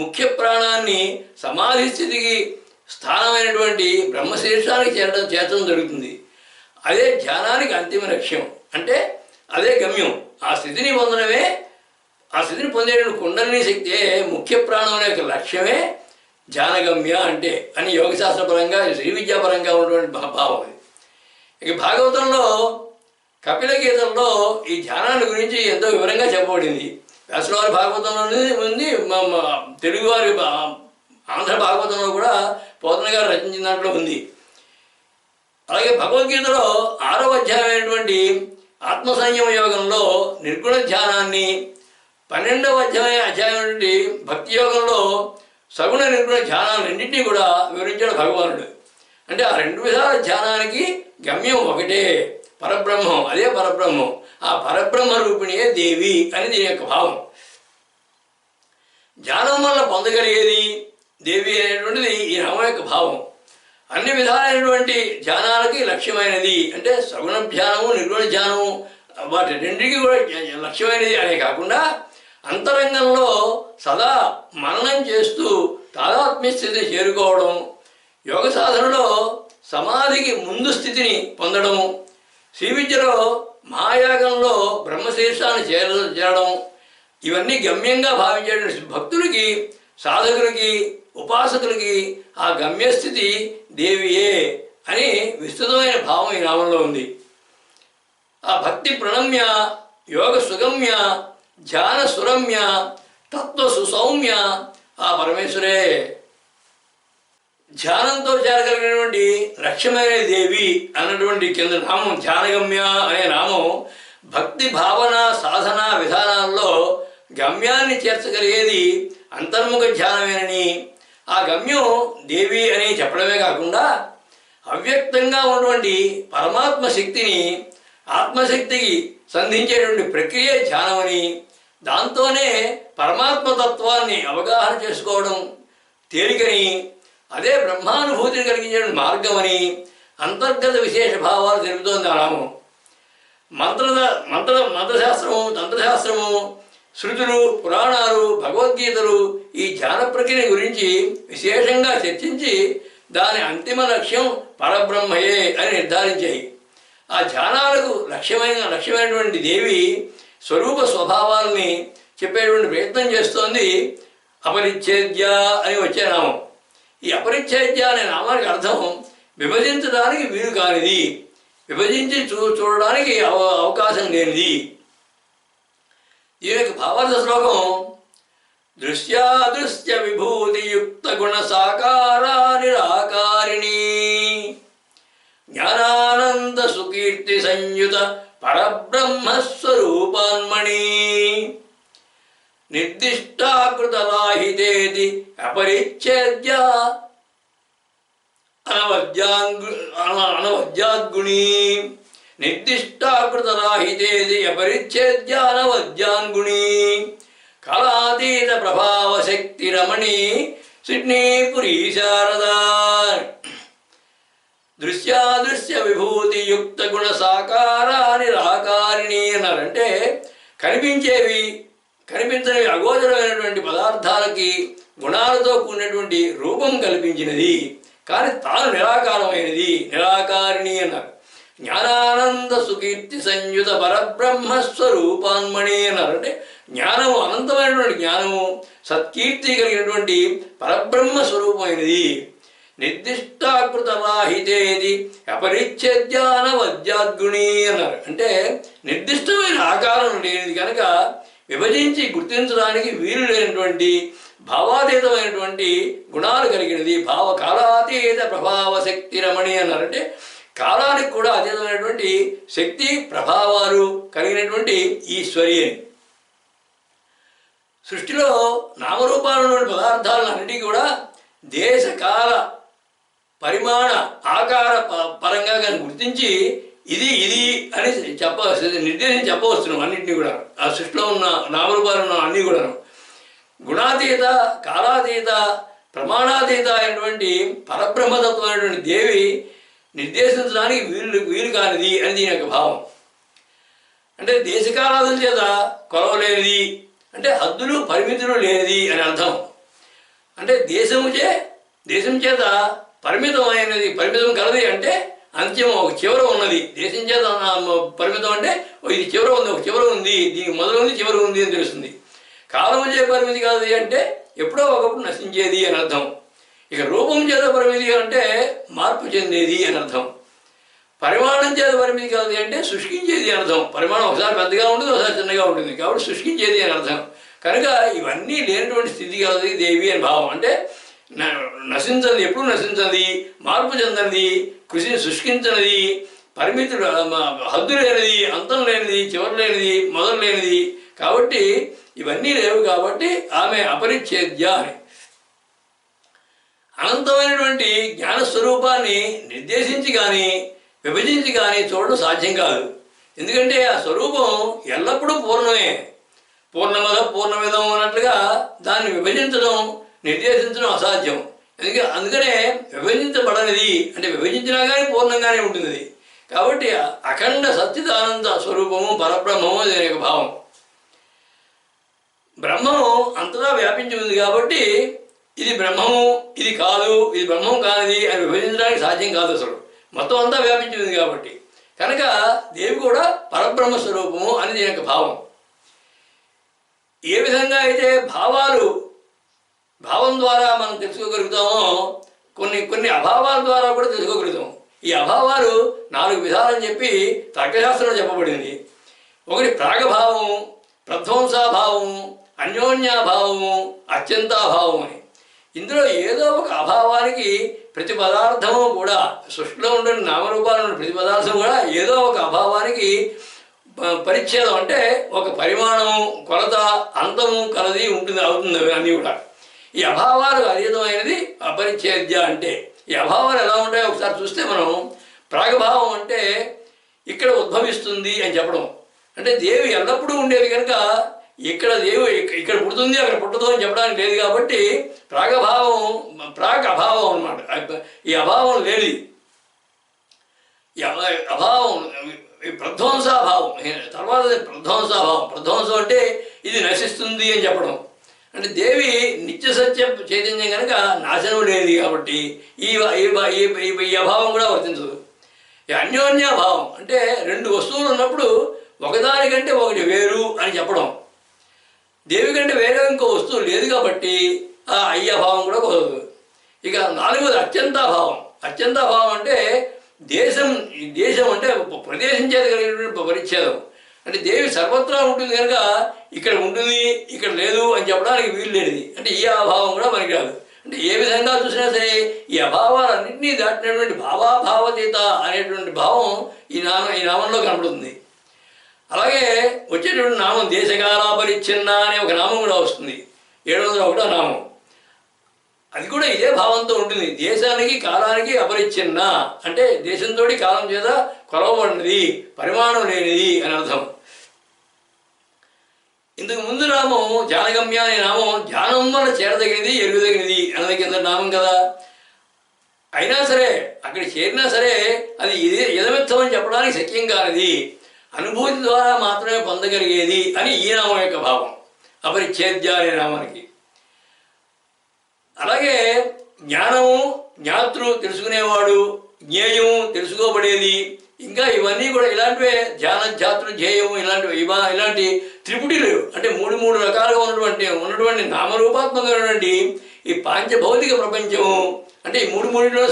ముఖ్య ప్రాణాన్ని సమాధి స్థితికి స్థానమైనటువంటి బ్రహ్మశీర్షానికి చేర్చడం జరుగుతుంది. అదే ధ్యానానికి అంతిమ లక్ష్యం. అంటే అదే గమ్యం. ఆ స్థితిని పొందడమే, ఆ స్థితిని పొందేటువంటి కుండలిని శక్తే ముఖ్య ప్రాణం అనే యొక్క లక్ష్యమే ధ్యానగమ్య అంటే అని యోగశాస్త్రపరంగా, శ్రీ విద్యాపరంగా ఉన్నటువంటి భావం. ఇక భాగవతంలో కపిల గీతంలో ఈ ధ్యానాన్ని గురించి ఎంతో వివరంగా చెప్పబడింది. వ్యాసవారి భాగవతంలో ఉంది, తెలుగువారి ఆంధ్ర భాగవతంలో కూడా పోతన గారు రచించిన దాంట్లో ఉంది. అలాగే భగవద్గీతలో 6వ అధ్యాయమైనటువంటి ఆత్మసంయమ యోగంలో నిర్గుణ ధ్యానాన్ని, 12వ అధ్యాయమైనటువంటి భక్తి యోగంలో సగుణ నిర్గుణ ధ్యానాలు రెండింటినీ కూడా వివరించాడు భగవానుడు. అంటే ఆ 2 విధాల ధ్యానానికి గమ్యం ఒకటే, పరబ్రహ్మం. అదే పరబ్రహ్మం. ఆ పరబ్రహ్మ రూపిణియే దేవి అని దీని యొక్క భావం. ధ్యానం వల్ల పొందగలిగేది దేవి అనేటువంటిది ఈ నామం యొక్క భావం. అన్ని విధాలైనటువంటి ధ్యానాలకి లక్ష్యమైనది. అంటే సగుణ ధ్యానము, నిర్గుణ ధ్యానము వాటి రెండింటికి కూడా లక్ష్యమైనది అనే కాకుండా అంతరంగంలో సదా మననం చేస్తూ తాదాత్మ్య స్థితిని చేరుకోవడం, యోగ సాధనలో సమాధికి ముందు స్థితిని పొందడం, శ్రీ విద్యలో మహాయాగంలో బ్రహ్మశీర్షాన్ని చేరడం, ఇవన్నీ గమ్యంగా భావించేటువంటి భక్తులకి, సాధకులకి, ఉపాసకులకి ఆ గమ్యస్థితి దేవియే అని విస్తృతమైన భావం ఈ నామంలో ఉంది. ఆ భక్తి ప్రణమ్య, యోగ సుగమ్య, ధ్యాన సురమ్య, తత్వ సుసౌమ్య ఆ పరమేశ్వరే. ధ్యానంతో చేరగలిగినటువంటి లక్ష్యమైన దేవి అన్నటువంటి కింద నామం ధ్యానగమ్య అనే నామం భక్తి భావన సాధన విధానాల్లో గమ్యాన్ని చేర్చగలిగేది అంతర్ముఖ ధ్యానమేనని, ఆ గమ్యం దేవి అని చెప్పడమే కాకుండా అవ్యక్తంగా ఉన్నటువంటి పరమాత్మ శక్తిని ఆత్మశక్తికి సంధించేటువంటి ప్రక్రియ ధ్యానమని, దాంతోనే పరమాత్మతత్వాన్ని అవగాహన చేసుకోవడం తేలికని, అదే బ్రహ్మానుభూతిని కలిగించేటువంటి మార్గమని అంతర్గత విశేష భావాలు తెలుపుతోంది ఆ నామం. మంత్రశాస్త్రము, తంత్రశాస్త్రము, శృతులు, పురాణాలు, భగవద్గీతలు ఈ ధ్యాన ప్రక్రియ గురించి విశేషంగా చర్చించి దాని అంతిమ లక్ష్యం పరబ్రహ్మయే అని నిర్ధారించాయి. ఆ ధ్యానాలకు లక్ష్యమైనటువంటి దేవి స్వరూప స్వభావాల్ని చెప్పేటువంటి ప్రయత్నం చేస్తోంది అపరిచ్ఛేద్య అని వచ్చే నామం. ఈ అపరిచ్ఛేద్య అనే నామానికి అర్థం విభజించడానికి వీలు కానిది, విభజించి చూడడానికి అవకాశం లేనిది. దీనికి భావార్థ శ్లోకం దృశ్యాదృశ్య విభూతియుక్త గుణ సాకారా నిరాకారిణీ జ్ఞానానంద సుకీర్తి సంయుత పరబ్రహ్మస్వరూపాన్మణి నిర్దిష్టాకృతరాహితేతి అపరిచ్ఛేద్య అనవద్యాద్గుణీ నిర్దిష్టాకృతరాహితేది అపరిచ్ఛేద్య అనవద్యాన్గుణీ కళాతీత ప్రభావ శక్తి రమణి సిడ్నీపురీ శారదా. దృశ్యాదృశ్య విభూతియుక్త గుణ సాకారా నిరాకారిణి అన్నారంటే కనిపించేవి కనిపించనివి అగోచరమైనటువంటి పదార్థాలకి గుణాలతో కూడినటువంటి రూపం కల్పించినది, కానీ తాను నిరాకారమైనది, నిరాకారిణి అన్నారు. జ్ఞానానంద సుకీర్తి సంయుత పరబ్రహ్మస్వరూపాన్మణి అన్నారు. అంటే జ్ఞానము, అనంతమైనటువంటి జ్ఞానము, సత్కీర్తి కలిగినటువంటి పరబ్రహ్మ స్వరూపమైనది. నిర్దిష్టాకృత రాహితేది అపరిచ్ఛేద్యానవద్యాద్గుణీ అన్నారు. అంటే నిర్దిష్టమైన ఆకారం లేనిది కనుక విభజించి గుర్తించడానికి వీలు లేనటువంటి భావాతీతమైనటువంటి గుణాలు కలిగినది. కాలాతీత ప్రభావ శక్తి రమణి అన్నారంటే కాలానికి కూడా అతీతమైనటువంటి శక్తి ప్రభావాలు కలిగినటువంటి ఈశ్వరి అని. సృష్టిలో నామరూపాలైనటువంటి పదార్థాలన్నిటికీ కూడా దేశకాల పరిమాణ ఆకార పరంగా కానీ గుర్తించి ఇది అని నిర్దేశం చెప్పవచ్చును. అన్నింటినీ కూడా ఆ సృష్టిలో ఉన్న నామరూపాలు ఉన్న అన్నీ కూడా గుణాతీత, కాలాతీత, ప్రమాణాతీత అయినటువంటి పరబ్రహ్మతత్వమైనటువంటి దేవి నిర్దేశించడానికి వీలు కానిది అని దీని యొక్క భావం. అంటే దేశకాలాదుల చేత కొలవలేనిది, అంటే హద్దులు పరిమితులు లేనిది అని అర్థం. అంటే దేశం చేత పరిమితమైనది, పరిమితం కలది అంటే అంత్యం ఒక చివర ఉన్నది. దేశం చేత పరిమితం అంటే ఇది చివర ఉంది, ఒక చివర ఉంది, దీనికి మొదలు ఉంది, చివర ఉంది అని తెలుస్తుంది. కాలం చే పరిమితి కలది అంటే ఎప్పుడో ఒకప్పుడు నశించేది అని అర్థం. ఇక రూపం చేత పరిమితి అంటే మార్పు చెందేది అని అర్థం. పరిమాణం చేత పరిమితి కలది అంటే శుష్కించేది అని అర్థం. పరిమాణం ఒకసారి పెద్దగా ఉంటుంది, ఒకసారి చిన్నగా ఉంటుంది, కాబట్టి శుష్కించేది అని అర్థం. కనుక ఇవన్నీ లేనటువంటి స్థితి కలది దేవి అని భావం. అంటే నశించనిది, ఎప్పుడు నశించనిది, మార్పు చెందనిది, కృషిని శుష్కించనిది, పరిమితుడు, హద్దు లేనిది, అంతం లేనిది, చివరి లేనిది, మొదలు లేనిది. కాబట్టి ఇవన్నీ లేవు కాబట్టి ఆమె అపరిచ్ఛేద్య అని. అనంతమైనటువంటి జ్ఞానస్వరూపాన్ని నిర్దేశించి కానీ విభజించి కానీ చూడడం సాధ్యం కాదు. ఎందుకంటే ఆ స్వరూపం ఎల్లప్పుడూ పూర్ణమే. పూర్ణమద పూర్ణమిదం అన్నట్లుగా దాన్ని విభజించడం నిర్దేశించడం అసాధ్యం. అందుకనే విభజించబడనిది, అంటే విభజించినా కానీ పూర్ణంగానే ఉంటుంది అది. కాబట్టి అఖండ సచ్చిదానంద స్వరూపము పరబ్రహ్మము అనే ఒక భావం. బ్రహ్మము అంతటా వ్యాపించి ఉంది కాబట్టి ఇది బ్రహ్మము, ఇది కాదు, ఇది బ్రహ్మం కానిది అని విభజించడానికి సాధ్యం కాదు. అసలు మొత్తం అంతా వ్యాపించి ఉంది కాబట్టి కనుక దేవి కూడా పరబ్రహ్మ స్వరూపము అని దీని యొక్క భావం. ఏ విధంగా అయితే భావం ద్వారా మనం తెలుసుకోగలుగుతామో కొన్ని అభావాల ద్వారా కూడా తెలుసుకోగలుగుతాం. ఈ అభావాలు 4 విధాలని చెప్పి తర్కశాస్త్రంలో చెప్పబడింది. ఒకటి ప్రాగభావము, ప్రధ్వంసాభావము, అన్యోన్యాభావము, అత్యంతాభావం అని. ఇందులో ఏదో ఒక అభావానికి ప్రతి పదార్థము కూడా, సృష్టిలో ఉండే నామరూపాలు ఉన్న ప్రతి పదార్థం కూడా ఏదో ఒక అభావానికి పరిచ్ఛేదం, అంటే ఒక పరిమాణము, కొలత, అంతము కలది అవుతుంది అన్నీ కూడా. ఈ అభావాలు అతీతమైనది అపరిచ్ఛేద్య అంటే. ఈ అభావాలు ఎలా ఉంటాయో ఒకసారి చూస్తే మనం, ప్రాగభావం అంటే ఇక్కడ ఉద్భవిస్తుంది అని చెప్పడం, అంటే దేవి ఎల్లప్పుడూ ఉండేది కనుక ఇక్కడ దేవి ఇక్కడ పుడుతుంది అక్కడ పుట్టదు అని చెప్పడానికి లేదు. కాబట్టి ప్రాగభావం అభావం అన్నమాట. ఈ అభావం లేని అభావం ప్రధ్వంసాభావం. తర్వాత ప్రధ్వంసం అంటే ఇది నశిస్తుంది అని చెప్పడం. అంటే దేవి నిత్య సత్యం చైతన్యం కనుక నాశనం లేనిది కాబట్టి ఈ అభావం కూడా వర్తించదు. ఈ అన్యోన్యాభావం అంటే 2 వస్తువులు ఉన్నప్పుడు ఒకదానికంటే ఒకటి వేరు అని చెప్పడం. దేవి కంటే వేరే ఇంకో వస్తువు లేదు కాబట్టి ఆ అయ్యభావం కూడా కుదరదు. ఇక 4వది అత్యంతాభావం. అత్యంతాభావం అంటే దేశం అంటే ప్రదేశం చేత కలిగినటువంటి పరిచ్ఛేదం. అంటే దేవి సర్వత్రా ఉంటుంది కనుక ఇక్కడ ఉంటుంది ఇక్కడ లేదు అని చెప్పడానికి వీలు లేనిది. అంటే ఈ అభావం కూడా పనికిరాదు. అంటే ఏ విధంగా చూసినా సరే ఈ అభావాలన్నింటినీ దాటినటువంటి భావాభావతీత అనేటువంటి భావం ఈ నామంలో కనపడుతుంది. అలాగే వచ్చేటువంటి నామం దేశకాల పరిచ్ఛిన్న అనే ఒక నామం కూడా వస్తుంది, 701వ నామం. అది కూడా ఇదే భావంతో ఉంటుంది. దేశానికి కాలానికి అపరిచ్ఛిన్న అంటే దేశంతో కాలం చేత కొలవబడినది, పరిమాణం లేనిది అని అర్థం. ఇంతకు ముందు నామం ధ్యానగమ్య అనే నామం ధ్యానం వల్ల చేరదగినది, ఎరుగదగినది అన్నది కింద నామం కదా. అయినా సరే అక్కడ చేరినా సరే అది యథమిత్తం అని చెప్పడానికి శక్యం కానిది, అనుభూతి ద్వారా మాత్రమే పొందగలిగేది అని ఈ నామం యొక్క భావం, అపరిచ్ఛేద్య అనే నామానికి. అలాగే జ్ఞానము, జ్ఞాతృ తెలుసుకునేవాడు, జ్ఞేయము తెలుసుకోబడేది, ఇంకా ఇవన్నీ కూడా ఇలాంటివే. ధ్యాన, ధ్యాతృ, ధ్యేయము ఇలాంటి త్రిపుటిలు అంటే మూడు రకాలుగా ఉన్నటువంటి నామరూపాత్మకమైనటువంటి ఈ పాంచభౌతిక ప్రపంచము. అంటే ఈ మూడిలో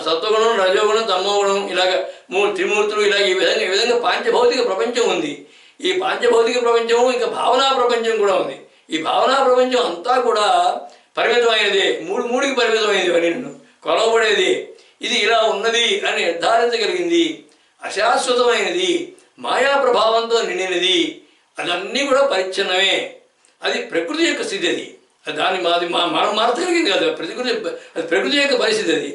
సత్వగుణం, రజోగుణం, తమోగుణం, ఇలాగ త్రిమూర్తులు, ఇలాగ ఈ విధంగా పాంచభౌతిక ప్రపంచం ఉంది. ఈ పాంచభౌతిక ప్రపంచము ఇంకా భావనా ప్రపంచం కూడా ఉంది. ఈ భావనా ప్రపంచం అంతా కూడా పరిమితమైనది, మూడికి పరిమితమైనది అని కొలవబడేది. ఇది ఇలా ఉన్నది అని నిర్ధారించగలిగింది, అశాశ్వతమైనది, మాయా ప్రభావంతో నిండినది, అదన్నీ కూడా పరిచ్ఛిన్నమే. అది ప్రకృతి యొక్క స్థితి. అది మనం మార్చగలిగింది కాదు, అది ప్రకృతి యొక్క పరిస్థితి. అది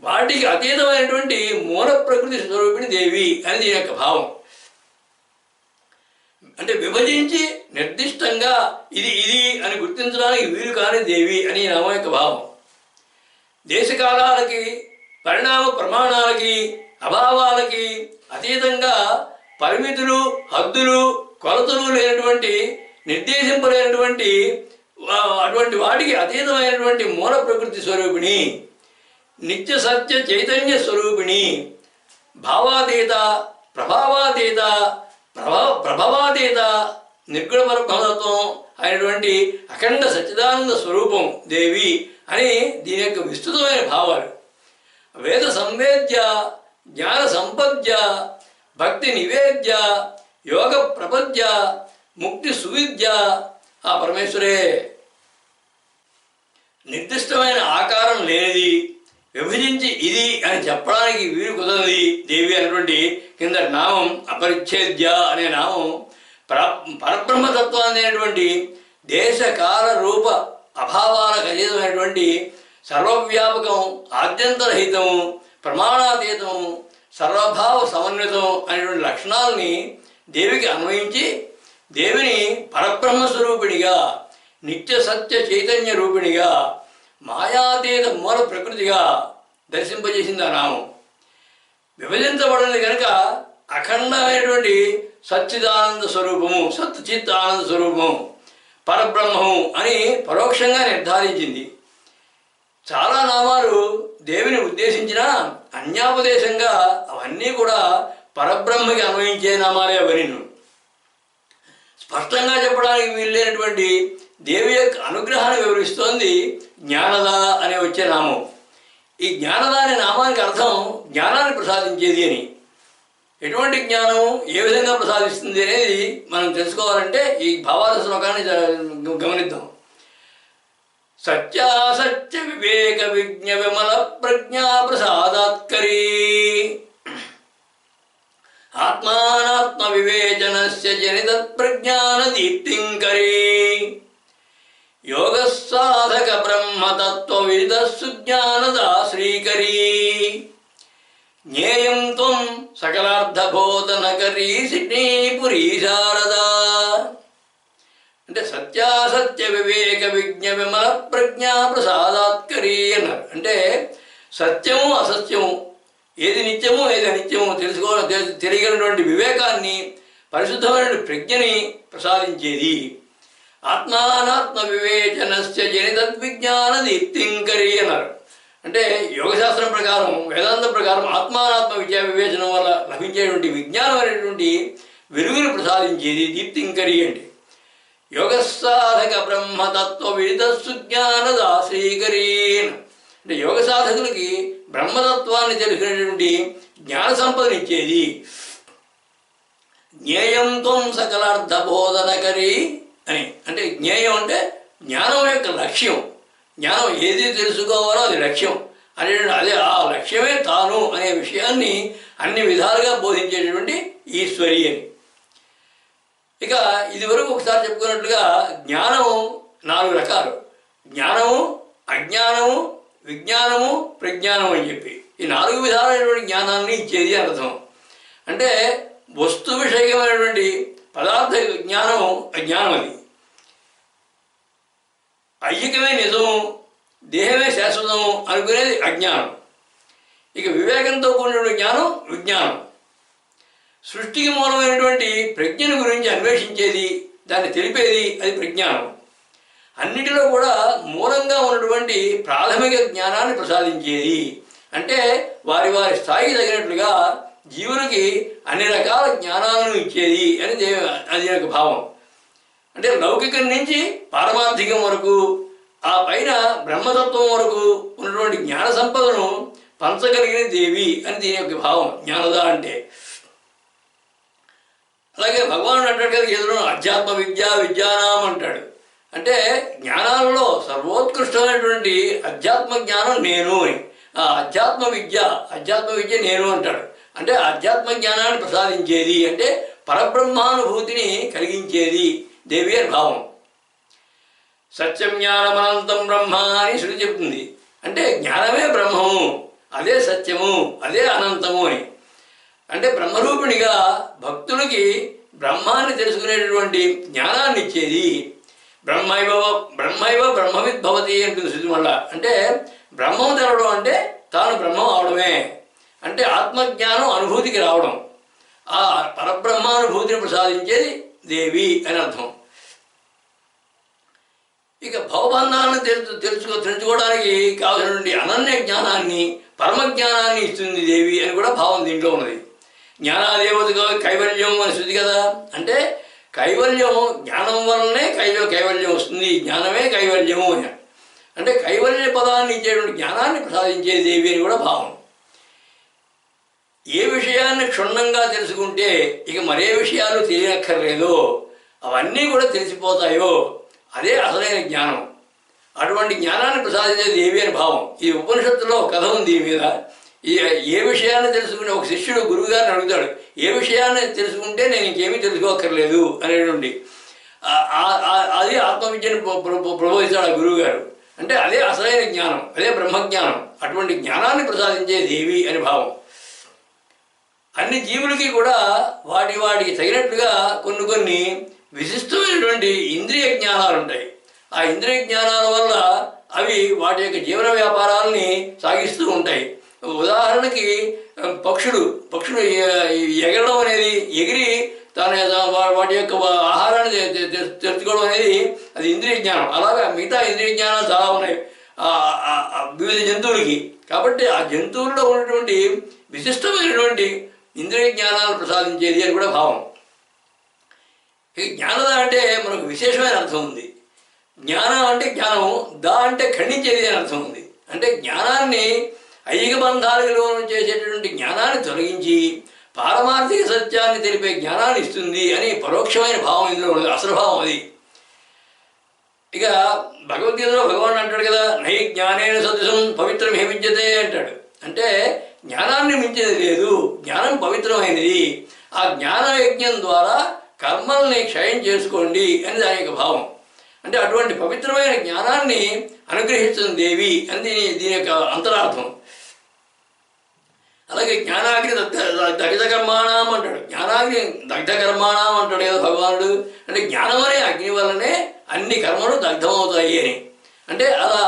వాటికి అతీతమైనటువంటి మూల ప్రకృతి స్వరూపిణి దేవి అని దీని యొక్క భావం. అంటే విభజించి నిర్దిష్టంగా ఇది అని గుర్తించడానికి వీలు కాని దేవి అని నామం యొక్క భావం. దేశకాలాలకి, పరిణామ ప్రమాణాలకి, అభావాలకి అతీతంగా పరిమితులు, హద్దులు, కొలతలు లేనటువంటి, నిర్దేశింపలేనటువంటి అటువంటి వాటికి అతీతమైనటువంటి మూల ప్రకృతి స్వరూపిణి, నిత్య సత్య చైతన్య స్వరూపిణి, భావాతీత, ప్రభావాతీత, ప్రభవాతీత, నిర్గుణ పరబ్రహ్మతత్వం అయినటువంటి అఖండ సచ్చిదానంద స్వరూపం దేవి అని దీని యొక్క విస్తృతమైన భావాలు. వేద సంవేద్య, జ్ఞాన సంపద్య, భక్తి నివేద్య, యోగ ప్రపద్య, ముక్తి సువిద్య ఆ పరమేశ్వరే. నిర్దిష్టమైన ఆకారం లేనిది, విభజించి ఇది అని చెప్పడానికి వీలు కుదరది దేవి అనేటువంటి కింద నామం అపరిచ్ఛేద్య అనే నామం పరబ్రహ్మతత్వాన్ని అనేటువంటి దేశకాల రూప అభావాలకు అతీతమైనటువంటి సర్వవ్యాపకం, ఆద్యంతరహితము, ప్రమాణాతీతము, సర్వభావ సమన్వితం అనేటువంటి లక్షణాలని దేవికి అన్వయించి దేవిని పరబ్రహ్మస్వరూపిణిగా, నిత్య సత్య చైతన్య రూపిణిగా, మాయాతీత మూల ప్రకృతిగా దర్శింపజేసింది ఆ నామం. విభజించబడింది కనుక అఖండమైనటువంటి సచ్చిదానంద స్వరూపము, సత్చిత్ ఆనంద స్వరూపము, పరబ్రహ్మము అని పరోక్షంగా నిర్ధారించింది. చాలా నామాలు దేవిని ఉద్దేశించిన అన్యాపదేశంగా అవన్నీ కూడా పరబ్రహ్మకి అన్వయించే నామాలే అవన్నీ. స్పష్టంగా చెప్పడానికి వీల్లేనటువంటి దేవి యొక్క అనుగ్రహాన్ని వివరిస్తోంది జ్ఞానద అనే వచ్చే నామం. ఈ జ్ఞానద అనే నామానికి అర్థం జ్ఞానాన్ని ప్రసాదించేది అని. ఎటువంటి జ్ఞానం ఏ విధంగా ప్రసాదిస్తుంది అనేది మనం తెలుసుకోవాలంటే ఈ భావాల శ్లోకాన్ని గమనిద్దాం. సత్యాసత్య వివేక విజ్ఞ విమల ప్రజ్ఞా ప్రసాదాత్కరీ ఆత్మానాత్మ వివేచనస్య జనిత ప్రజ్ఞాన దీప్తింకరీ యోగ సాధక బ్రహ్మతత్వ విదిత సుజ్ఞానదా శ్రీకరీ జ్ఞేయం త్వం సకలార్థబోధనకరీ సిడ్నీపురీ శారదా. అంటే సత్యాసత్య వివేక విజ్ఞ విమల ప్రజ్ఞా ప్రసాదాత్కరీ అన్నారు. అంటే సత్యము అసత్యము, ఏది నిత్యము ఏది అనిత్యము తెలియగలిగినటువంటి వివేకాన్ని, పరిశుద్ధమైనటువంటి ప్రజ్ఞని ప్రసాదించేది. ఆత్మానాత్మ వివేచనస్య జనితద్విజ్ఞాన దీప్తింకరీ అన్నారు. అంటే యోగశాస్త్రం ప్రకారం, వేదాంతం ప్రకారం ఆత్మానాత్మ విద్యా వివేచనం వల్ల లభించేటువంటి విజ్ఞానం అనేటువంటి వెలుగును ప్రసాదించేది దీప్తింకరీ. అంటే యోగసాధక బ్రహ్మతత్వ విదిత సుజ్ఞానదా శ్రీకరీ. అంటే యోగ సాధకులకి బ్రహ్మతత్వాన్ని తెలిసినటువంటి జ్ఞాన సంపదనిచ్చేది. జ్ఞేయం త్వం సకలార్థబోధనకరీ అని. అంటే జ్ఞేయం అంటే జ్ఞానం యొక్క లక్ష్యం, జ్ఞానం ఏది తెలుసుకోవాలో అది లక్ష్యం అనే అదే ఆ లక్ష్యమే తాను అనే విషయాన్ని అన్ని విధాలుగా బోధించేటటువంటి ఈశ్వరి అని. ఇక ఇదివరకు ఒకసారి చెప్పుకున్నట్లుగా జ్ఞానము 4 రకాలు: జ్ఞానము, అజ్ఞానము, విజ్ఞానము, ప్రజ్ఞానం అని చెప్పి ఈ 4 విధాలైనటువంటి జ్ఞానాన్ని ఇచ్చేది అర్థం. అంటే వస్తు విషయమైనటువంటి పదార్థ జ్ఞానము అజ్ఞానం, అది ఐహికమే నిజము, దేహమే శాశ్వతము అనుకునేది అజ్ఞానం. ఇక వివేకంతో కూడిన జ్ఞానం విజ్ఞానం. సృష్టికి మూలమైనటువంటి ప్రజ్ఞను గురించి అన్వేషించేది, దాన్ని తెలిపేది అది ప్రజ్ఞానం. అన్నిటిలో కూడా మూలంగా ఉన్నటువంటి ప్రాథమిక జ్ఞానాన్ని ప్రసాదించేది. అంటే వారి వారి స్థాయికి తగినట్లుగా జీవులకి అన్ని రకాల జ్ఞానాలను ఇచ్చేది అని అది యొక్క భావం. అంటే లౌకికం నుంచి పారమార్థికం వరకు, ఆ పైన బ్రహ్మతత్వం వరకు ఉన్నటువంటి జ్ఞాన సంపదను పంచగలిగిన దేవి అని దీని యొక్క భావం జ్ఞానద అంటే. అలాగే భగవానుడు అంటాడు కదా, ఏదో అధ్యాత్మ విద్యా విద్యానాం అంటాడు. అంటే జ్ఞానాలలో సర్వోత్కృష్టమైనటువంటి అధ్యాత్మ జ్ఞానం నేను అని. ఆ అధ్యాత్మ విద్య నేను అంటాడు. అంటే అధ్యాత్మ జ్ఞానాన్ని ప్రసాదించేది, అంటే పరబ్రహ్మానుభూతిని కలిగించేది దేవి అని భావం. సత్యం జ్ఞానమనంతం బ్రహ్మ అని శృతి చెప్తుంది. అంటే జ్ఞానమే బ్రహ్మము, అదే సత్యము, అదే అనంతము అని. అంటే బ్రహ్మరూపిణిగా భక్తులకి బ్రహ్మాన్ని తెలుసుకునేటటువంటి జ్ఞానాన్ని ఇచ్చేది. బ్రహ్మైవ బ్రహ్మవిద్ భవతి అంటుంది శృతి వల్ల. అంటే బ్రహ్మం తెలవడం అంటే తాను బ్రహ్మం అవడమే. అంటే ఆత్మజ్ఞానం అనుభూతికి రావడం, ఆ పరబ్రహ్మానుభూతిని ప్రసాదించేది దేవి అని అర్థం. ఇక భవబంధాలను తెలుసుకోవడానికి కావలసినటువంటి అనన్య జ్ఞానాన్ని, పరమజ్ఞానాన్ని ఇస్తుంది దేవి అని కూడా భావం దీంట్లో ఉన్నది. జ్ఞానాదేవతగా కైవల్యం అని శృతి కదా. అంటే కైవల్యం జ్ఞానం వల్లనే కైవల్యం వస్తుంది, జ్ఞానమే కైవల్యము అని. అంటే కైవల్య పదాన్ని ఇచ్చేటువంటి జ్ఞానాన్ని ప్రసాదించే దేవి అని కూడా భావం. ఏ విషయాన్ని క్షుణ్ణంగా తెలుసుకుంటే ఇక మరే విషయాలు తెలియనక్కర్లేదో, అవన్నీ కూడా తెలిసిపోతాయో అదే అసలైన జ్ఞానం. అటువంటి జ్ఞానాన్ని ప్రసాదించే దేవి అని భావం. ఈ ఉపనిషత్తులో కథ ఉంది దీని మీద. ఏ విషయాన్ని తెలుసుకునే ఒక శిష్యుడు గురువు గారిని అడుగుతాడు, ఏ విషయాన్ని తెలుసుకుంటే నేను ఇంకేమీ తెలుసుకోక్కర్లేదు అనేటువంటి అది ఆత్మవిద్యను ప్రబోధిస్తాడు ఆ గురువు గారు. అంటే అదే అసలైన జ్ఞానం, అదే బ్రహ్మజ్ఞానం. అటువంటి జ్ఞానాన్ని ప్రసాదించే దేవి అని భావం. అన్ని జీవులకి కూడా వాటికి తగినట్లుగా కొన్ని విశిష్టమైనటువంటి ఇంద్రియ జ్ఞానాలు ఉంటాయి. ఆ ఇంద్రియ జ్ఞానాల వల్ల అవి వాటి యొక్క జీవన వ్యాపారాలని సాగిస్తూ ఉంటాయి. ఉదాహరణకి పక్షులు ఎగరడం అనేది, ఎగిరి వాటి యొక్క ఆహారాన్ని తెచ్చుకోవడం అనేది అది ఇంద్రియ జ్ఞానం. అలాగా మిగతా ఇంద్రియ జ్ఞానాలు చాలా ఉన్నాయి వివిధ జంతువులకి. కాబట్టి ఆ జంతువుల్లో ఉన్నటువంటి విశిష్టమైనటువంటి ఇంద్రియ జ్ఞానాలు ప్రసాదించేది అని కూడా భావం. జ్ఞానద అంటే మనకు విశేషమైన అర్థం ఉంది. జ్ఞానం అంటే జ్ఞానము, అంటే ఖండించేది అని అర్థం ఉంది. అంటే జ్ఞానాన్ని ఐహిక బంధాలకు లోను చేసేటటువంటి జ్ఞానాన్ని తొలగించి పారమార్థిక సత్యాన్ని తెలిపే జ్ఞానాన్ని ఇస్తుంది అని పరోక్షమైన భావం ఇందులో ఉంది, అసలు భావం అది. ఇక భగవద్గీతలో భగవాన్ అంటాడు కదా, నై జ్ఞానేన సదృశం పవిత్రం హే విద్యతే అంటాడు. అంటే జ్ఞానాన్ని మించేది లేదు, జ్ఞానం పవిత్రమైనది. ఆ జ్ఞాన యజ్ఞం ద్వారా కర్మల్ని క్షయం చేసుకోండి అని దాని యొక్క భావం. అంటే అటువంటి పవిత్రమైన జ్ఞానాన్ని అనుగ్రహిస్తున్న దేవి అని దీని యొక్క అంతరార్థం. అలాగే జ్ఞానాగ్ని దగ్ధ కర్మాణం అంటాడు, జ్ఞానాగ్ని దగ్ధ కర్మాణం అంటాడు కదా భగవానుడు. అంటే జ్ఞానం అనే అగ్ని వల్లనే అన్ని కర్మలు దగ్ధమవుతాయి అని. అంటే అలా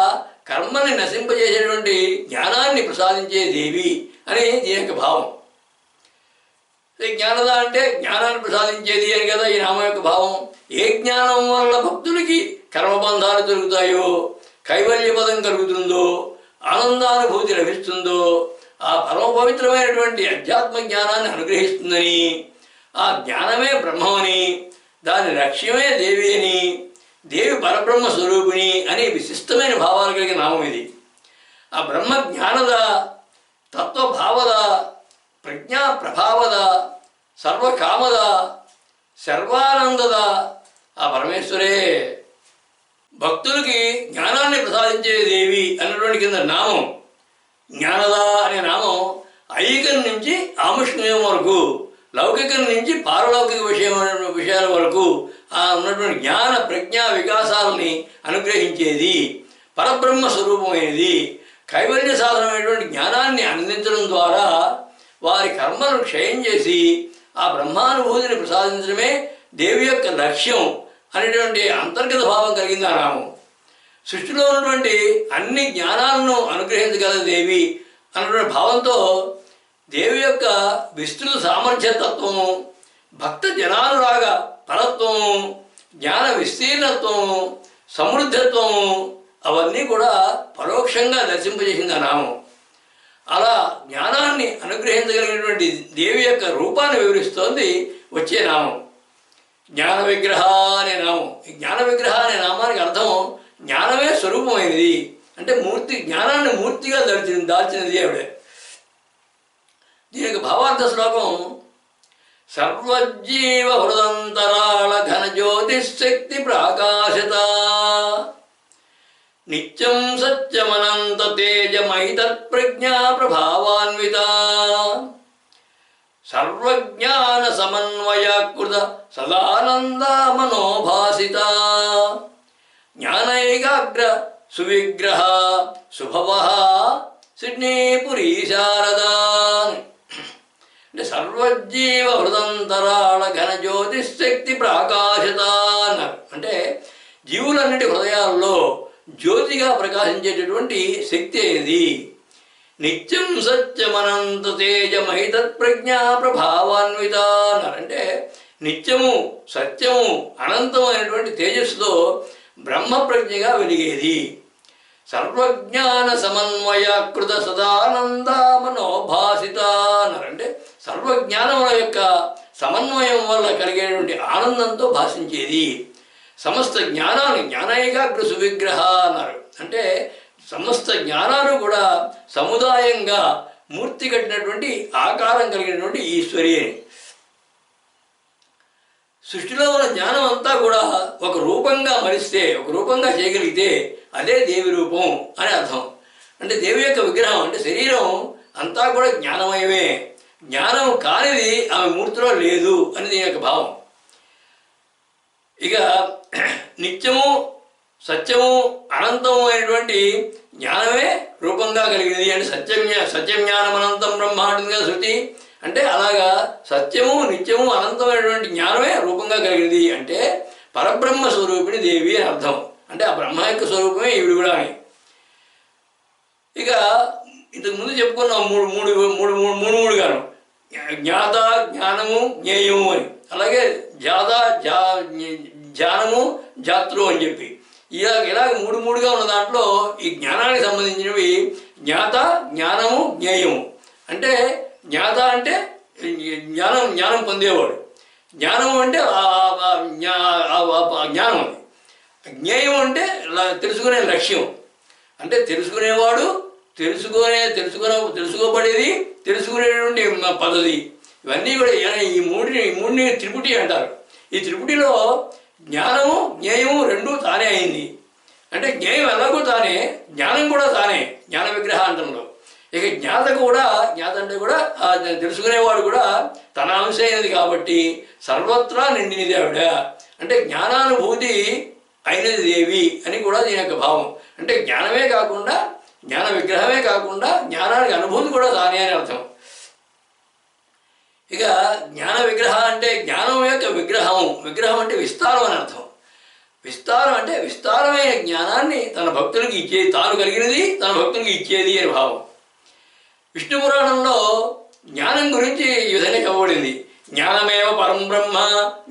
కర్మని నశింపజేసేటువంటి జ్ఞానాన్ని ప్రసాదించే దేవి అని దీని యొక్క భావం. జ్ఞానద అంటే జ్ఞానాన్ని ప్రసాదించేది అని కదా ఈ నామం యొక్క భావం. ఏ జ్ఞానం వల్ల భక్తులకి కర్మబంధాలు దొరుకుతాయో, కైవల్య పదం కలుగుతుందో, ఆనందానుభూతి లభిస్తుందో, ఆ పరమ పవిత్రమైనటువంటి అధ్యాత్మ జ్ఞానాన్ని అనుగ్రహిస్తుందని, ఆ జ్ఞానమే బ్రహ్మమని, దాని లక్ష్యమే దేవి అని, దేవి పరబ్రహ్మ స్వరూపిణి అని విశిష్టమైన భావాలు కలిగిన నామం ఇది. ఆ బ్రహ్మ జ్ఞానద, తత్వభావద, ప్రజ్ఞా ప్రభావద, సర్వకామద, సర్వానందద ఆ పరమేశ్వరే. భక్తులకి జ్ఞానాన్ని ప్రసాదించే దేవి అన్నటువంటి కింద నామం జ్ఞానద అనే నామం ఐహికం నుంచి ఆముష్మియం వరకు, లౌకికం నుంచి పారలౌకిక విషయాల వరకు ఆ ఉన్నటువంటి జ్ఞాన ప్రజ్ఞా వికాసాలని అనుగ్రహించేది, పరబ్రహ్మ స్వరూపమైనది. కైవల్య సాధనమైనటువంటి జ్ఞానాన్ని అందించడం ద్వారా వారి కర్మలను క్షయం చేసి ఆ బ్రహ్మానుభూతిని ప్రసాదించడమే దేవి యొక్క లక్ష్యం అనేటువంటి అంతర్గత భావం కలిగింది ఆ నామం. సృష్టిలో ఉన్నటువంటి అన్ని జ్ఞానాలను అనుగ్రహించగల దేవి అన్నటువంటి భావంతో దేవి యొక్క విస్తృత సామర్థ్యతత్వము, భక్త జనానురాగ పరత్వము, జ్ఞాన విస్తీర్ణత్వము, సమృద్ధత్వము అవన్నీ కూడా పరోక్షంగా దర్శింపజేసింది ఆ నామం. అలా జ్ఞానాన్ని అనుగ్రహించగలిగినటువంటి దేవి యొక్క రూపాన్ని వివరిస్తోంది వచ్చే నామం జ్ఞాన విగ్రహ అనే నామం. ఈ జ్ఞాన విగ్రహ అనే నామానికి అర్థం జ్ఞానమే స్వరూపమైనది. అంటే జ్ఞానాన్ని మూర్తిగా దాల్చినది ఆవిడ. దీని యొక్క భావార్థ శ్లోకం సర్వజీవ హృదంతరాళ ఘన జ్యోతిశక్తి ప్రాకాశత నిత్యం సత్యమనంత తేజమైతత్ప్రజ్ఞా ప్రభావాన్విత సర్వజ్ఞాన సమన్వయాకృత సదానంద మనోభాసిత జ్ఞానైకాగ్ర సువిగ్రహ శుభవ సిడ్నీపురీ శారదా. అంటే సర్వజీవ హృదంతరాళ ఘన జ్యోతిశక్తి ప్రాకాశత అన్నారు. అంటే జీవులన్నిటి హృదయాల్లో జ్యోతిగా ప్రకాశించేటటువంటి శక్తి అనేది. నిత్యం సత్యమనంత తేజమహితత్ప్రజ్ఞా ప్రభావాన్విత అన్నారు. అంటే నిత్యము సత్యము అనంతమైనటువంటి తేజస్సులో బ్రహ్మప్రజ్ఞగా వెలిగేది. సర్వజ్ఞాన సమన్వయాకృత సదానంద మనోభాసిత అన్నారు. అంటే సర్వజ్ఞానముల యొక్క సమన్వయం వల్ల కలిగేటువంటి ఆనందంతో భాషించేది. సమస్త జ్ఞానాన్ని జ్ఞానైకాగ్ర సువిగ్రహ అన్నారు. అంటే సమస్త జ్ఞానాలు కూడా సముదాయంగా మూర్తి కట్టినటువంటి ఆకారం కలిగినటువంటి ఈశ్వరి అని. సృష్టిలో ఉన్న జ్ఞానం అంతా కూడా ఒక రూపంగా మరిస్తే, ఒక రూపంగా చేయగలిగితే అదే దేవి రూపం అని అర్థం. అంటే దేవి యొక్క విగ్రహం అంటే శరీరం అంతా కూడా జ్ఞానమయమే, జ్ఞానం కానిది ఆమె మూర్తిలో లేదు అని దీని యొక్క భావం. ఇక నిత్యము సత్యము అనంతము అయినటువంటి జ్ఞానమే రూపంగా కలిగినది అంటే సత్యజ్ఞానం అనంతం బ్రహ్మ అంటుంది కదా శృతి. అంటే అలాగా సత్యము నిత్యము అనంతమైనటువంటి జ్ఞానమే రూపంగా కలిగినది అంటే పరబ్రహ్మ స్వరూపిణి దేవి అని అర్థం. అంటే ఆ బ్రహ్మ యొక్క స్వరూపమే ఈవిడ కూడా అని. ఇక ఇంతకు ముందు చెప్పుకున్నాం మూడు గాను జ్ఞాత జ్ఞానము జ్ఞేయము అని, అలాగే జాత జ్ఞానము జాతృ అని చెప్పి ఇలాగ మూడుగా ఉన్న దాంట్లో ఈ జ్ఞానానికి సంబంధించినవి జ్ఞాత జ్ఞానము జ్ఞేయము. అంటే జ్ఞాత అంటే జ్ఞానం పొందేవాడు, జ్ఞానము అంటే జ్ఞానం అది, జ్ఞేయం అంటే తెలుసుకునే లక్ష్యం. అంటే తెలుసుకునేవాడు, తెలుసుకోబడేది, తెలుసుకునేటువంటి పద్ధతి, ఇవన్నీ కూడా ఈ మూడిని త్రిపుటి అంటారు. ఈ త్రిపుటిలో జ్ఞానము జ్ఞేయము రెండూ తానే అయింది. అంటే జ్ఞేయం ఎలాగో తానే, జ్ఞానం కూడా తానే జ్ఞాన విగ్రహాంతంలో. ఇక జ్ఞాత అంటే కూడా తెలుసుకునేవాడు కూడా తన అంశ అయినది కాబట్టి సర్వత్రా నిండినది ఆవిడ. అంటే జ్ఞానానుభూతి అయినది దేవి అని కూడా దీని యొక్క భావం. అంటే జ్ఞానమే కాకుండా, జ్ఞాన విగ్రహమే కాకుండా జ్ఞానానికి అనుభూతి కూడా తానే అని అర్థం. ఇక జ్ఞాన విగ్రహ అంటే జ్ఞానం యొక్క విగ్రహం అంటే విస్తారం అని అర్థం. విస్తారం అంటే విస్తారమైన జ్ఞానాన్ని తన భక్తులకి ఇచ్చేది, తాను కలిగినది తన భక్తులకి ఇచ్చేది అని భావం. విష్ణు పురాణంలో జ్ఞానం గురించి ఈ విధంగా చెప్పబడింది. జ్ఞానమేవ పరం బ్రహ్మ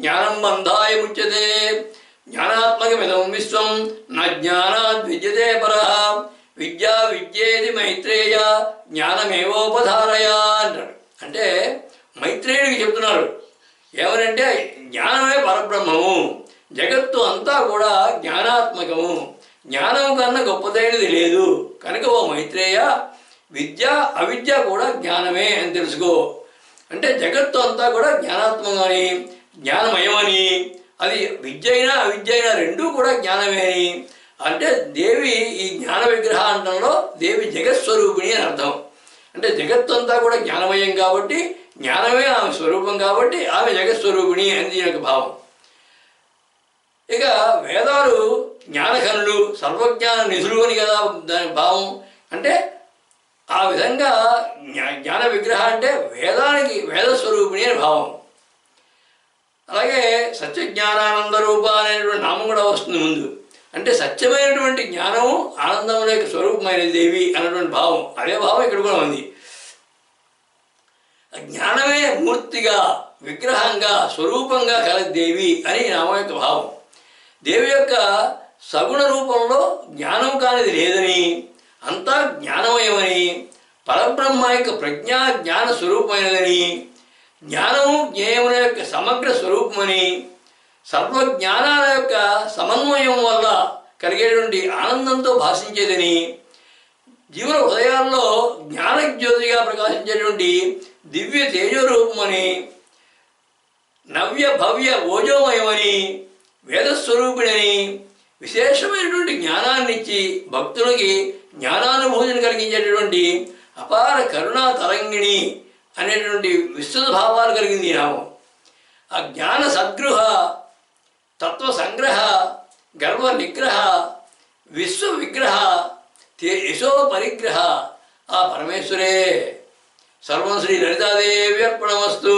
జ్ఞానం బంధాయ ముచ్యతే జ్ఞానాత్మకమిదం విశ్వం న జ్ఞానాద్ విద్యతే పరః విద్యా విద్యేది మైత్రేయ జ్ఞానమేవోపధారయ అంటాడు. అంటే మైత్రేయుడికి చెప్తున్నాడు ఏమనంటే జ్ఞానమే పరబ్రహ్మము, జగత్తు అంతా కూడా జ్ఞానాత్మకము, జ్ఞానం కన్నా గొప్పదైనది లేదు. కనుక ఓ మైత్రేయ విద్య అవిద్య కూడా జ్ఞానమే అని తెలుసుకో. అంటే జగత్తు అంతా కూడా జ్ఞానాత్మకమని, జ్ఞానమయమని, అది విద్య అయినా అవిద్య అయినా రెండూ కూడా జ్ఞానమే అని. అంటే దేవి ఈ జ్ఞాన విగ్రహాంతంలో దేవి జగత్స్వరూపిణి అని అర్థం. అంటే జగత్తు అంతా కూడా జ్ఞానమయం కాబట్టి, జ్ఞానమే ఆమె స్వరూపం కాబట్టి ఆమె జగత్స్వరూపిణి అని దీని యొక్క భావం. ఇక వేదాలు జ్ఞానఘనులు, సర్వజ్ఞాన నిధులు అని కదా దాని భావం. అంటే ఆ విధంగా జ్ఞాన విగ్రహం అంటే వేదస్వరూపిణి అని భావం. అలాగే సత్యజ్ఞానానంద రూప అనేటువంటి నామం కూడా వస్తుంది ముందు. అంటే సత్యమైనటువంటి జ్ఞానము ఆనందం యొక్క స్వరూపమైన దేవి అన్నటువంటి భావం, అదే భావం ఇక్కడ కూడా ఉంది. జ్ఞానమే మూర్తిగా, విగ్రహంగా, స్వరూపంగా కల దేవి అని నామం యొక్క భావం. దేవి యొక్క సగుణ రూపంలో జ్ఞానం కానిది లేదని, అంతా జ్ఞానమయమని, పరబ్రహ్మ యొక్క ప్రజ్ఞా జ్ఞాన స్వరూపమైనదని, జ్ఞానము జ్ఞేయముల యొక్క సమగ్ర స్వరూపమని, సర్వజ్ఞానాల యొక్క సమన్వయం వల్ల కలిగేటువంటి ఆనందంతో భాషించేదని, జీవుల హృదయాల్లో జ్ఞానజ్యోతిగా ప్రకాశించేటువంటి దివ్య తేజోరూపమని, నవ్య భవ్య ఓజోమయమని, వేదస్వరూపిణని, విశేషమైనటువంటి జ్ఞానాన్నిచ్చి భక్తులకి జ్ఞానానుభూతిని కలిగించేటటువంటి అపార కరుణా తరంగిణి అనేటువంటి విస్తృత భావాలు కలిగింది ఈ నామం. ఆ జ్ఞాన సద్గృహ, తత్వ సంగ్రహ, గర్వ నిగ్రహ, విశ్వ విగ్రహ, యశో పరిగ్రహ ఆ పరమేశ్వరే. సర్వం శ్రీ లలితాదేవి అర్పణమస్తు.